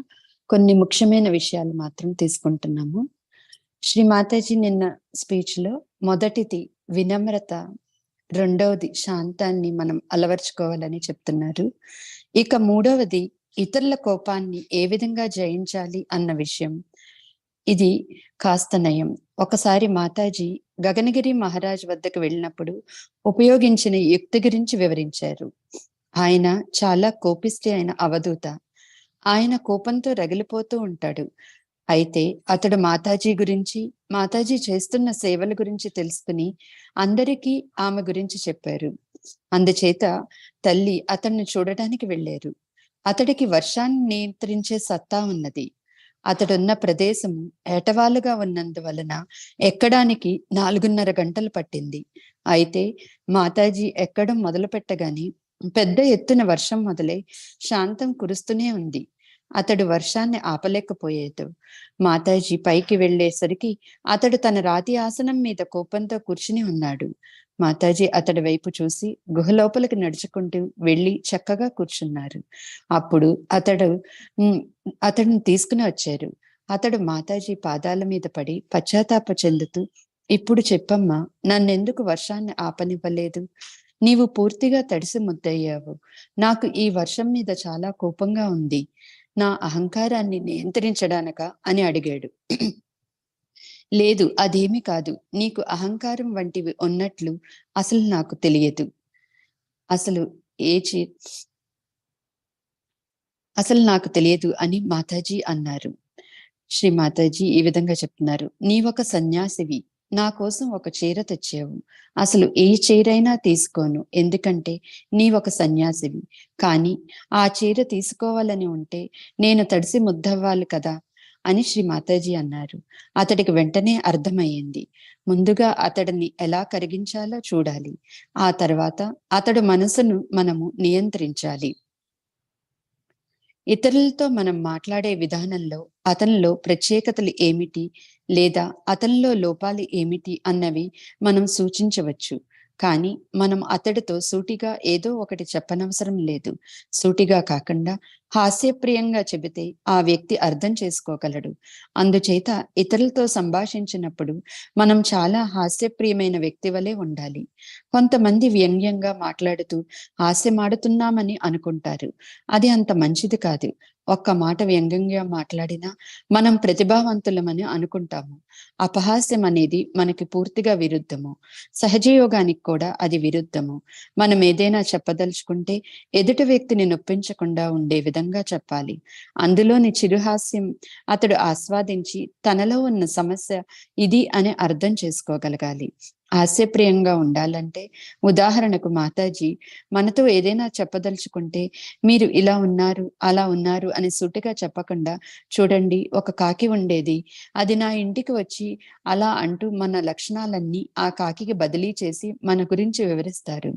కొన్ని ముఖ్యమైన విషయాలు మాత్రం తీసుకుంటున్నాము. శ్రీ మాతాజీ నిన్న స్పీచ్ లో మొదటిది వినమ్రత, రెండవది శాంతాన్ని మనం అలవర్చుకోవాలని చెప్తున్నారు. ఇక మూడవది ఇతరుల కోపాన్ని ఏ విధంగా జయించాలి అన్న విషయం. ఇది కాస్త నయం. ఒకసారి మాతాజీ గగనగిరి మహారాజ్ వద్దకు వెళ్ళినప్పుడు ఉపయోగించిన యుక్తి గురించి వివరించారు. ఆయన చాలా కోపిష్టి అయిన అవధూత. ఆయన కోపంతో రగిలిపోతూ ఉంటాడు. అయితే అతడు మాతాజీ గురించి, మాతాజీ చేస్తున్న సేవల గురించి తెలుసుకుని అందరికీ ఆమె గురించి చెప్పారు. అందుచేత తల్లి అతన్ని చూడటానికి వెళ్ళారు. అతడికి వర్షాన్ని నియంత్రించే సత్తా ఉన్నది. అతడున్న ప్రదేశం ఏటవాలుగా ఉన్నందువలన ఎక్కడానికి 4:30 గంటలు పట్టింది. అయితే మాతాజీ ఎక్కడం మొదలు పెట్టగానే పెద్ద ఎత్తున వర్షం మొదలై శాంతం కురుస్తూనే ఉంది. అతడు వర్షాన్ని ఆపలేకపోయేదు. మాతాజీ పైకి వెళ్లేసరికి అతడు తన రాతి ఆసనం మీద కోపంతో కూర్చుని ఉన్నాడు. మాతాజీ అతడి వైపు చూసి గుహలోపలికి నడుచుకుంటూ వెళ్లి చక్కగా కూర్చున్నారు. అప్పుడు అతడిని తీసుకుని వచ్చారు. అతడు మాతాజీ పాదాల మీద పడి పశ్చాత్తాప చెందుతూ, ఇప్పుడు చెప్పమ్మా, నన్నెందుకు వర్షాన్ని ఆపనివ్వలేదు? నీవు పూర్తిగా తడిసి ముద్దయ్యావు. నాకు ఈ వర్షం మీద చాలా కోపంగా ఉంది. నా అహంకారాన్ని నియంత్రించడానక అని అడిగాడు. లేదు, అదేమీ కాదు. నీకు అహంకారం వంటివి ఉన్నట్లు అసలు నాకు తెలియదు. అసలు నాకు తెలియదు అని మాతాజీ అన్నారు. శ్రీ మాతాజీ ఈ విధంగా చెప్తున్నారు. నీవొక సన్యాసివి, నా కోసం ఒక చీర తెచ్చావు. అసలు ఏ చీరైనా తీసుకోను, ఎందుకంటే నీవొక సన్యాసివి. కానీ ఆ చీర తీసుకోవాలని ఉంటే నేను తడిసి ముద్దవ్వాలి కదా అని శ్రీ మాతాజీ అన్నారు. అతడికి వెంటనే అర్థమయ్యింది. ముందుగా అతడిని ఎలా కరిగించాలో చూడాలి. ఆ తర్వాత అతడు మనసును మనము నియంత్రించాలి. ఇతరులతో మనం మాట్లాడే విధానంలో అతనిలో ప్రత్యేకతలు ఏమిటి లేదా అతనిలో లోపాలు ఏమిటి అన్నవి మనం సూచించవచ్చు. కానీ మనం అతడితో సూటిగా ఏదో ఒకటి చెప్పనవసరం లేదు. సూటిగా కాకుండా హాస్యప్రియంగా చెబితే ఆ వ్యక్తి అర్థం చేసుకోగలడు. అందుచేత ఇతరులతో సంభాషించినప్పుడు మనం చాలా హాస్యప్రియమైన వ్యక్తి వలె ఉండాలి. కొంతమంది వ్యంగ్యంగా మాట్లాడుతూ హాస్యమాడుతున్నామని అనుకుంటారు. అది అంత మంచిది కాదు. ఒక్క మాట వ్యంగ్యంగా మాట్లాడినా మనం ప్రతిభావంతులమని అనుకుంటాము. అపహాస్యం అనేది మనకి పూర్తిగా విరుద్ధము. సహజయోగానికి కూడా అది విరుద్ధము. మనం ఏదైనా చెప్పదలుచుకుంటే ఎదుటి వ్యక్తిని నొప్పించకుండా ఉండే విధంగా చెప్పాలి. అందులోని చిరుహాస్యం అతడు ఆస్వాదించి తనలో ఉన్న సమస్య ఇది అని అర్థం చేసుకోగలగాలి. హాస్యప్రియంగా ఉండాలంటే, ఉదాహరణకు మాతాజీ మనతో ఏదైనా చెప్పదలుచుకుంటే మీరు ఇలా ఉన్నారు, అలా ఉన్నారు అని సూటిగా చెప్పకుండా, చూడండి, ఒక కాకి ఉండేది, అది నా ఇంటికి వచ్చి అలా అంటూ మన లక్షణాలన్నీ ఆ కాకికి బదిలీ చేసి మన గురించి వివరిస్తారు.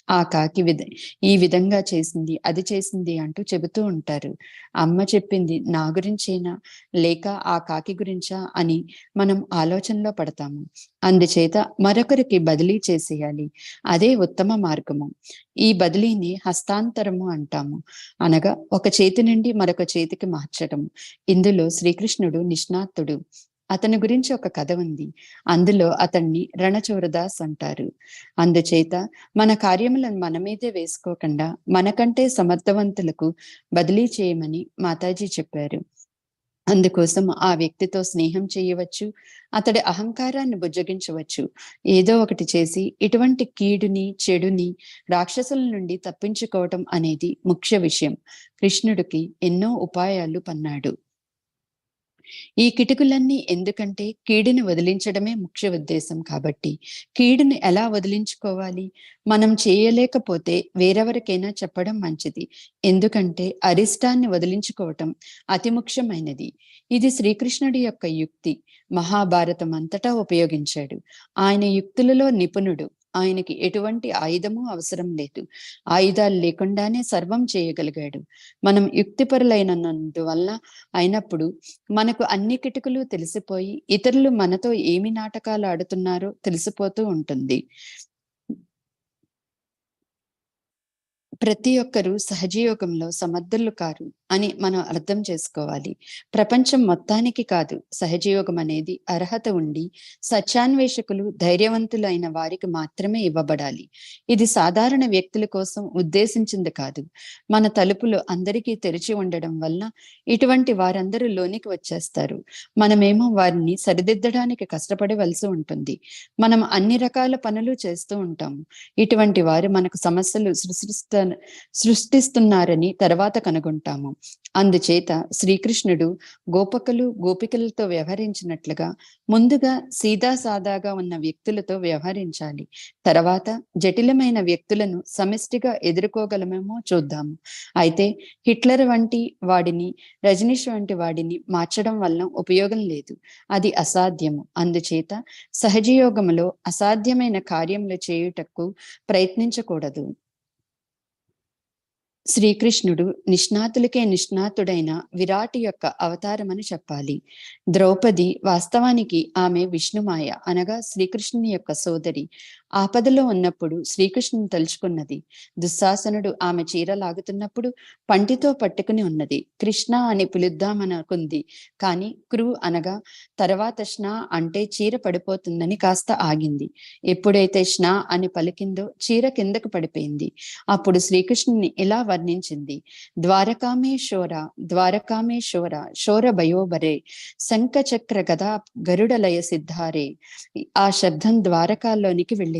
ఆ కాకి ఈ విధంగా చేసింది, అది చేసింది అంటూ చెబుతూ ఉంటారు. అమ్మ చెప్పింది నా గురించేనా లేక ఆ కాకి గురించా అని మనం ఆలోచనలో పడతాము. అందుచేత మరొకరికి బదిలీ చేసేయాలి. అదే ఉత్తమ మార్గము. ఈ బదిలీని హస్తాంతరము అంటాము. అనగా ఒక చేతి నుండి మరొక చేతికి మార్చడం. ఇందులో శ్రీకృష్ణుడు నిష్ణాతుడు. అతని గురించి ఒక కథ ఉంది. అందులో అతన్ని రణచోరదాస్ అంటారు. అందుచేత మన కార్యములను మన మీదే వేసుకోకుండా మనకంటే సమర్థవంతులకు బదిలీ చేయమని మాతాజీ చెప్పారు. అందుకోసం ఆ వ్యక్తితో స్నేహం చేయవచ్చు, అతడి అహంకారాన్ని బుజ్జగించవచ్చు. ఏదో ఒకటి చేసి ఇటువంటి కీడుని, చెడుని, రాక్షసుల నుండి తప్పించుకోవటం అనేది ముఖ్య విషయం. కృష్ణుడికి ఎన్నో ఉపాయాలు పన్నాడు. ఈ కిటుకులన్నీ ఎందుకంటే కీడుని వదిలించడమే ముఖ్య ఉద్దేశం. కాబట్టి కీడుని ఎలా వదిలించుకోవాలి? మనం చేయలేకపోతే వేరెవరికైనా చెప్పడం మంచిది. ఎందుకంటే అరిష్టాన్ని వదిలించుకోవటం అతి ముఖ్యమైనది. ఇది శ్రీకృష్ణుడి యొక్క యుక్తి. మహాభారతం అంతటా ఉపయోగించాడు. ఆయన యుక్తులలో నిపుణుడు. ఆయనకి ఎటువంటి ఆయుధము అవసరం లేదు. ఆయుధాలు లేకుండానే సర్వం చేయగలిగాడు. మనం యుక్తిపరులైనందువల్ల అయినప్పుడు మనకు అన్ని కిటుకులు తెలిసిపోయి ఇతరులు మనతో ఏమి నాటకాలు ఆడుతున్నారో తెలిసిపోతూ ఉంటుంది. ప్రతి ఒక్కరూ సహజయోగంలో సమర్థులు కారు అని మనం అర్థం చేసుకోవాలి. ప్రపంచం మొత్తానికి కాదు, సహజయోగం అనేది అర్హత ఉండి సత్యాన్వేషకులు, ధైర్యవంతులైన వారికి మాత్రమే ఇవ్వబడాలి. ఇది సాధారణ వ్యక్తుల కోసం ఉద్దేశించింది కాదు. మన తలుపులు అందరికీ తెరిచి ఉండడం వల్ల ఇటువంటి వారందరూ లోనికి వచ్చేస్తారు. మనమేమో వారిని సరిదిద్దడానికి కష్టపడవలసి ఉంటుంది. మనం అన్ని రకాల పనులు చేస్తూ ఉంటాము. ఇటువంటి వారు మనకు సమస్యలు సృష్టిస్తున్నారని తర్వాత కనుగొంటాము. అందుచేత శ్రీకృష్ణుడు గోపకులు గోపికలతో వ్యవహరించినట్లుగా ముందుగా సీదాసాదాగా ఉన్న వ్యక్తులతో వ్యవహరించాలి. తర్వాత జటిలమైన వ్యక్తులను సమిష్టిగా ఎదుర్కోగలమేమో చూద్దాము. అయితే హిట్లర్ వంటి వాడిని, రజనీష్ వంటి వాడిని మార్చడం వల్ల ఉపయోగం లేదు. అది అసాధ్యము. అందుచేత సహజయోగములో అసాధ్యమైన కార్యములు చేయుటకు ప్రయత్నించకూడదు. శ్రీకృష్ణుడు నిష్ణాతులకే నిష్ణాతుడైన విరాట్ యొక్క అవతారమని చెప్పాలి. ద్రౌపది వాస్తవానికి ఆమె విష్ణుమాయ అనగా శ్రీకృష్ణుని యొక్క సోదరి. ఆపదలో ఉన్నప్పుడు శ్రీకృష్ణుని తలుచుకున్నది. దుశ్శాసనుడు ఆమె చీర లాగుతున్నప్పుడు పంటితో పట్టుకుని ఉన్నది. కృష్ణ అని పిలుద్దామనుకుంది. కానీ క్రూ అనగా తర్వాత స్నా అంటే చీర పడిపోతుందని కాస్త ఆగింది. ఎప్పుడైతే స్నా అని పలికిందో చీర కిందకు పడిపోయింది. అప్పుడు శ్రీకృష్ణుని ఇలా వర్ణించింది. ద్వారకామేశ్వర ద్వారకామేశ్వర శోర భయోబరే శంఖ చక్ర గదా గరుడలయ సిద్ధారే. ఆ శబ్దం ద్వారకాల్లోనికి వెళ్ళింది.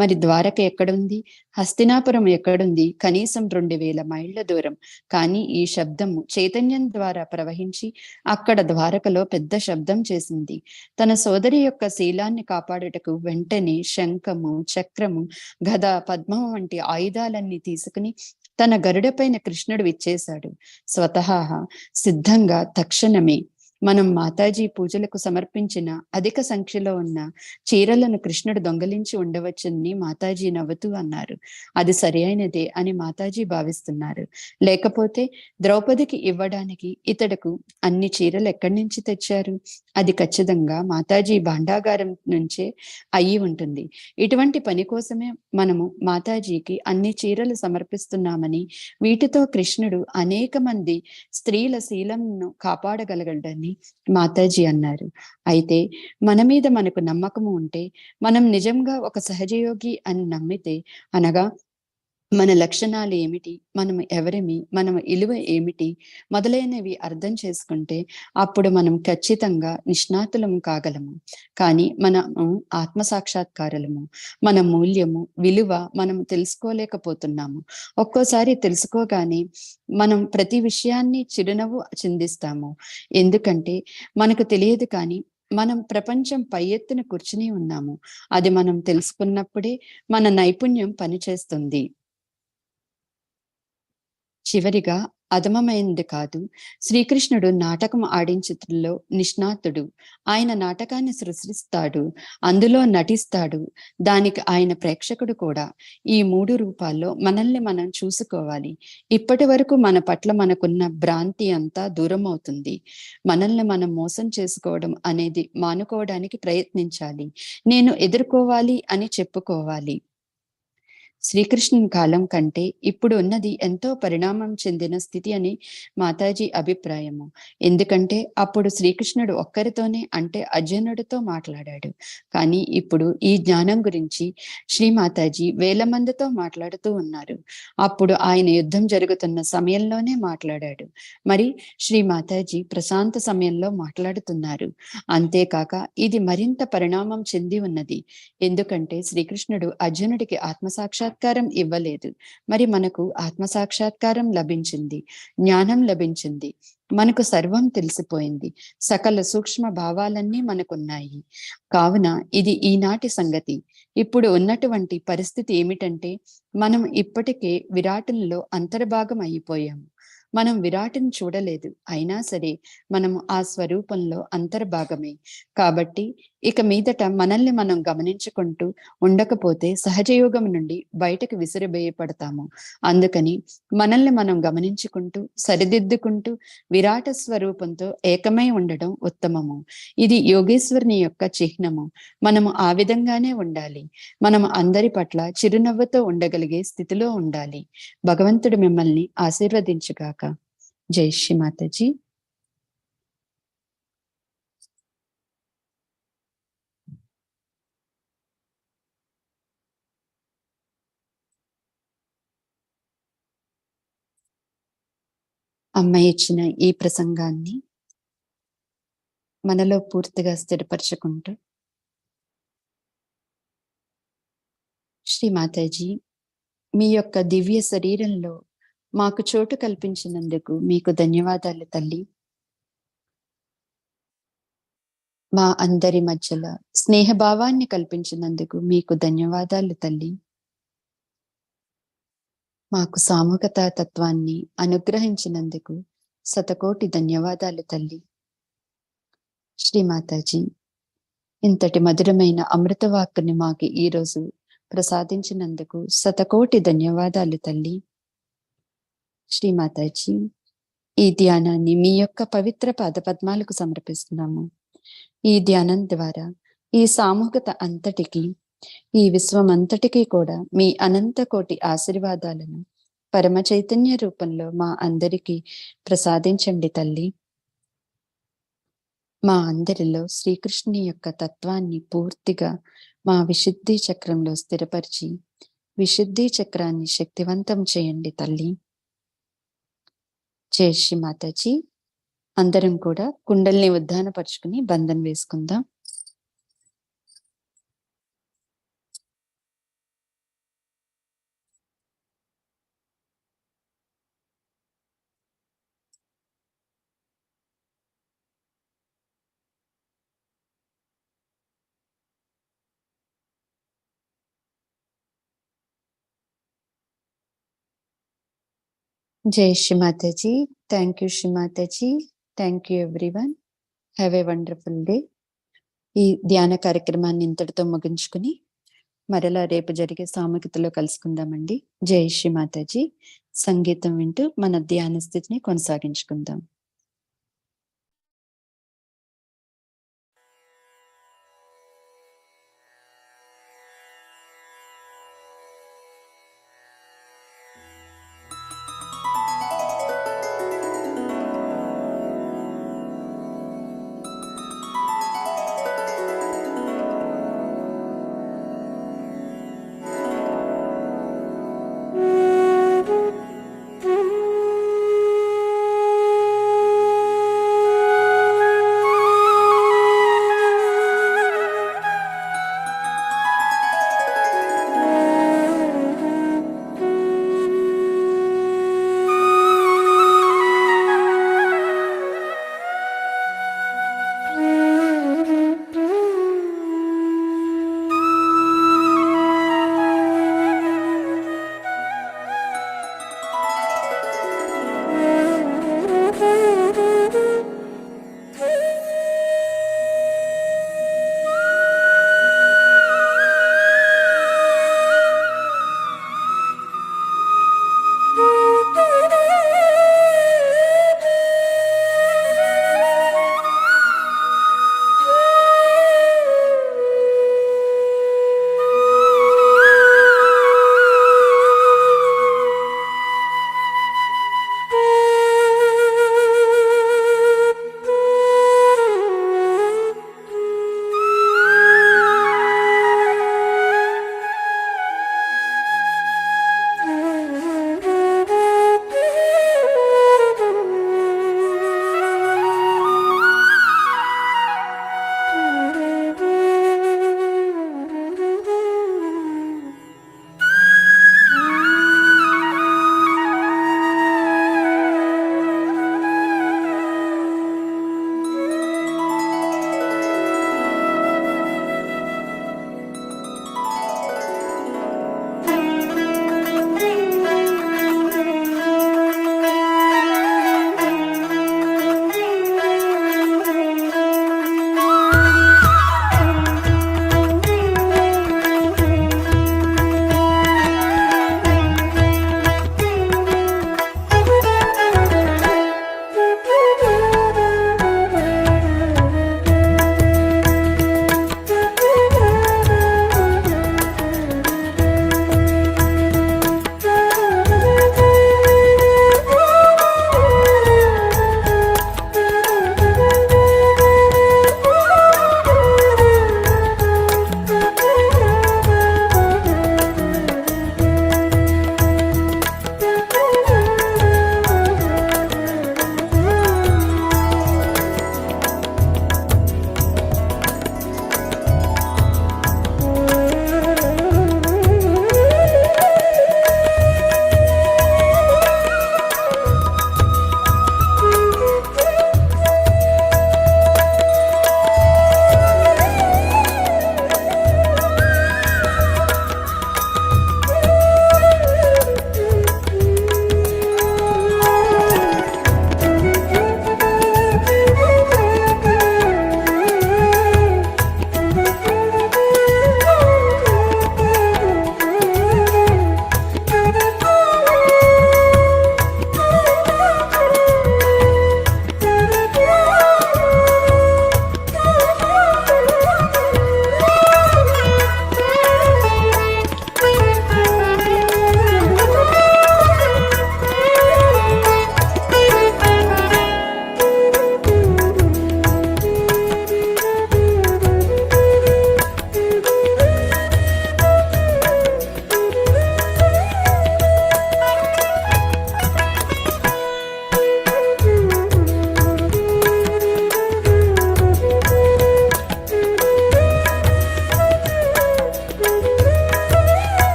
మరి ద్వారక ఎక్కడుంది? హస్తినాపురం ఎక్కడుంది? కనీసం 2000 మైళ్ళ దూరం. కానీ ఈ శబ్దము చైతన్యం ద్వారా ప్రవహించి అక్కడ ద్వారకలో పెద్ద శబ్దం చేసింది. తన సోదరి యొక్క శీలాన్ని కాపాడుటకు వెంటనే శంఖము, చక్రము, గద, పద్మము వంటి ఆయుధాలన్నీ తీసుకుని తన గరుడపైన కృష్ణుడు విచ్చేశాడు. స్వతహా సిద్ధంగా తక్షణమే మనం మాతాజీ పూజలకు సమర్పించిన అధిక సంఖ్యలో ఉన్న చీరలను కృష్ణుడు దొంగలించి ఉండవచ్చని మాతాజీ నవ్వుతూ అన్నారు. అది సరైనదే అని మాతాజీ భావిస్తున్నారు. లేకపోతే ద్రౌపదికి ఇవ్వడానికి ఇతడుకు అన్ని చీరలు ఎక్కడి నుంచి తెచ్చారు? అది ఖచ్చితంగా మాతాజీ భాండాగారం నుంచే అయి ఉంటుంది. ఇటువంటి పని కోసమే మనము మాతాజీకి అన్ని చీరలు సమర్పిస్తున్నామని, వీటితో కృష్ణుడు అనేక మంది స్త్రీల శీలంను కాపాడగలగడని మాతాజీ అన్నారు. అయితే మన మీద మనకు నమ్మకము ఉంటే, మనం నిజంగా ఒక సహజయోగి అని నమ్మితే, అనగా మన లక్షణాలు ఏమిటి, మనం ఎవరిమి, మనం ఇలువ ఏమిటి మొదలైనవి అర్థం చేసుకుంటే అప్పుడు మనం ఖచ్చితంగా నిష్ణాతులము కాగలము. కానీ మనము ఆత్మసాక్షాత్కారులము. మన మూల్యము, విలువ మనం తెలుసుకోలేకపోతున్నాము. ఒక్కోసారి తెలుసుకోగానే మనం ప్రతి విషయాన్ని చిరునవ్వు చిందిస్తాము. ఎందుకంటే మనకు తెలియదు, కానీ మనం ప్రపంచం పై ఎత్తున కూర్చుని ఉన్నాము. అది మనం తెలుసుకున్నప్పుడే మన నైపుణ్యం పనిచేస్తుంది. చివరిగా అధమమైంది కాదు, శ్రీకృష్ణుడు నాటకం ఆడించిలో నిష్ణాతుడు. ఆయన నాటకాన్ని సృష్టిస్తాడు, అందులో నటిస్తాడు, దానికి ఆయన ప్రేక్షకుడు కూడా. ఈ 3 రూపాల్లో మనల్ని మనం చూసుకోవాలి. ఇప్పటి వరకు మన పట్ల మనకున్న భ్రాంతి అంతా దూరం అవుతుంది. మనల్ని మనం మోసం చేసుకోవడం అనేది మానుకోవడానికి ప్రయత్నించాలి. నేను ఎదుర్కోవాలి అని చెప్పుకోవాలి. శ్రీకృష్ణుని కాలం కంటే ఇప్పుడు ఉన్నది ఎంతో పరిణామం చెందిన స్థితి అని మాతాజీ అభిప్రాయము. ఎందుకంటే అప్పుడు శ్రీకృష్ణుడు ఒక్కరితోనే, అంటే అర్జునుడితో మాట్లాడాడు. కానీ ఇప్పుడు ఈ జ్ఞానం గురించి శ్రీ మాతాజీ 1000 మందితో మాట్లాడుతూ ఉన్నారు. అప్పుడు ఆయన యుద్ధం జరుగుతున్న సమయంలోనే మాట్లాడాడు. మరి శ్రీ మాతాజీ ప్రశాంత సమయంలో మాట్లాడుతున్నారు. అంతేకాక ఇది మరింత పరిణామం చెంది ఉన్నది. ఎందుకంటే శ్రీకృష్ణుడు అర్జునుడికి ఆత్మసాక్షాత్కారం ఇవ్వలేదు. మరి మనకు ఆత్మసాక్షాత్కారం లభించింది, జ్ఞానం లభించింది, మనకు సర్వం తెలిసిపోయింది, సకల సూక్ష్మ భావాలన్నీ మనకున్నాయి. కావున ఇది ఈనాటి సంగతి. ఇప్పుడు ఉన్నటువంటి పరిస్థితి ఏమిటంటే, మనం ఇప్పటికే విరాటుల్లో అంతర్భాగం అయిపోయాము. మనం విరాట్ని చూడలేదు, అయినా సరే మనము ఆ స్వరూపంలో అంతర్భాగమే. కాబట్టి ఇక మీదట మనల్ని మనం గమనించుకుంటూ ఉండకపోతే సహజయోగం నుండి బయటకు విసిరివేయపడతాము. అందుకని మనల్ని మనం గమనించుకుంటూ సరిదిద్దుకుంటూ విరాట స్వరూపంతో ఏకమై ఉండడం ఉత్తమము. ఇది యోగేశ్వరుని యొక్క చిహ్నము. మనము ఆ విధంగానే ఉండాలి. మనము అందరి పట్ల చిరునవ్వుతో ఉండగలిగే స్థితిలో ఉండాలి. భగవంతుడు మిమ్మల్ని ఆశీర్వదించుగాక. జై శ్రీ మాతాజీ. అమ్మ ఇచ్చిన ఈ ప్రసంగాన్ని మనలో పూర్తిగా స్థిరపరచుకుంటూ, శ్రీ మాతాజీ, మీ యొక్క దివ్య శరీరంలో మాకు చోటు కల్పించినందుకు మీకు ధన్యవాదాలు తల్లి. మా అందరి మధ్యలో స్నేహభావాన్ని కల్పించినందుకు మీకు ధన్యవాదాలు తల్లి. మాకు సామూహికతా తత్వాన్ని అనుగ్రహించినందుకు శతకోటి ధన్యవాదాలు తల్లి. శ్రీ మాతాజీ, ఇంతటి మధురమైన అమృతవాక్కుని మాకు ఈరోజు ప్రసాదించినందుకు శతకోటి ధన్యవాదాలు తల్లి. శ్రీ మాతాజీ, ఈ ధ్యానాన్ని మీ యొక్క పవిత్ర పాదపద్మాలకు సమర్పిస్తున్నాము. ఈ ధ్యానం ద్వారా ఈ సామూహికత అంతటికి, ఈ విశ్వం అంతటికీ కూడా మీ అనంత కోటి ఆశీర్వాదాలను పరమ చైతన్య రూపంలో మా అందరికీ ప్రసాదించండి తల్లి. మా అందరిలో శ్రీకృష్ణుని యొక్క తత్వాన్ని పూర్తిగా మా విశుద్ధి చక్రంలో స్థిరపరిచి విశుద్ధి చక్రాన్ని శక్తివంతం చేయండి తల్లి. జై శ్రీ మాతాజీ. అందరం కూడా కుండల్ని ఉద్దానపరుచుకుని బంధం వేసుకుందాం. జై Shri Mataji. Thank you Shri Mataji. Thank you everyone. Have a wonderful day. ఈ ధ్యాన కార్యక్రమాన్ని ఇంతటితో ముగించుకుని మరలా రేపు జరిగే సామూహికతలో కలుసుకుందామండి. జై శ్రీ మాతాజీ. సంగీతం వింటూ మన ధ్యాన స్థితిని కొనసాగించుకుందాం.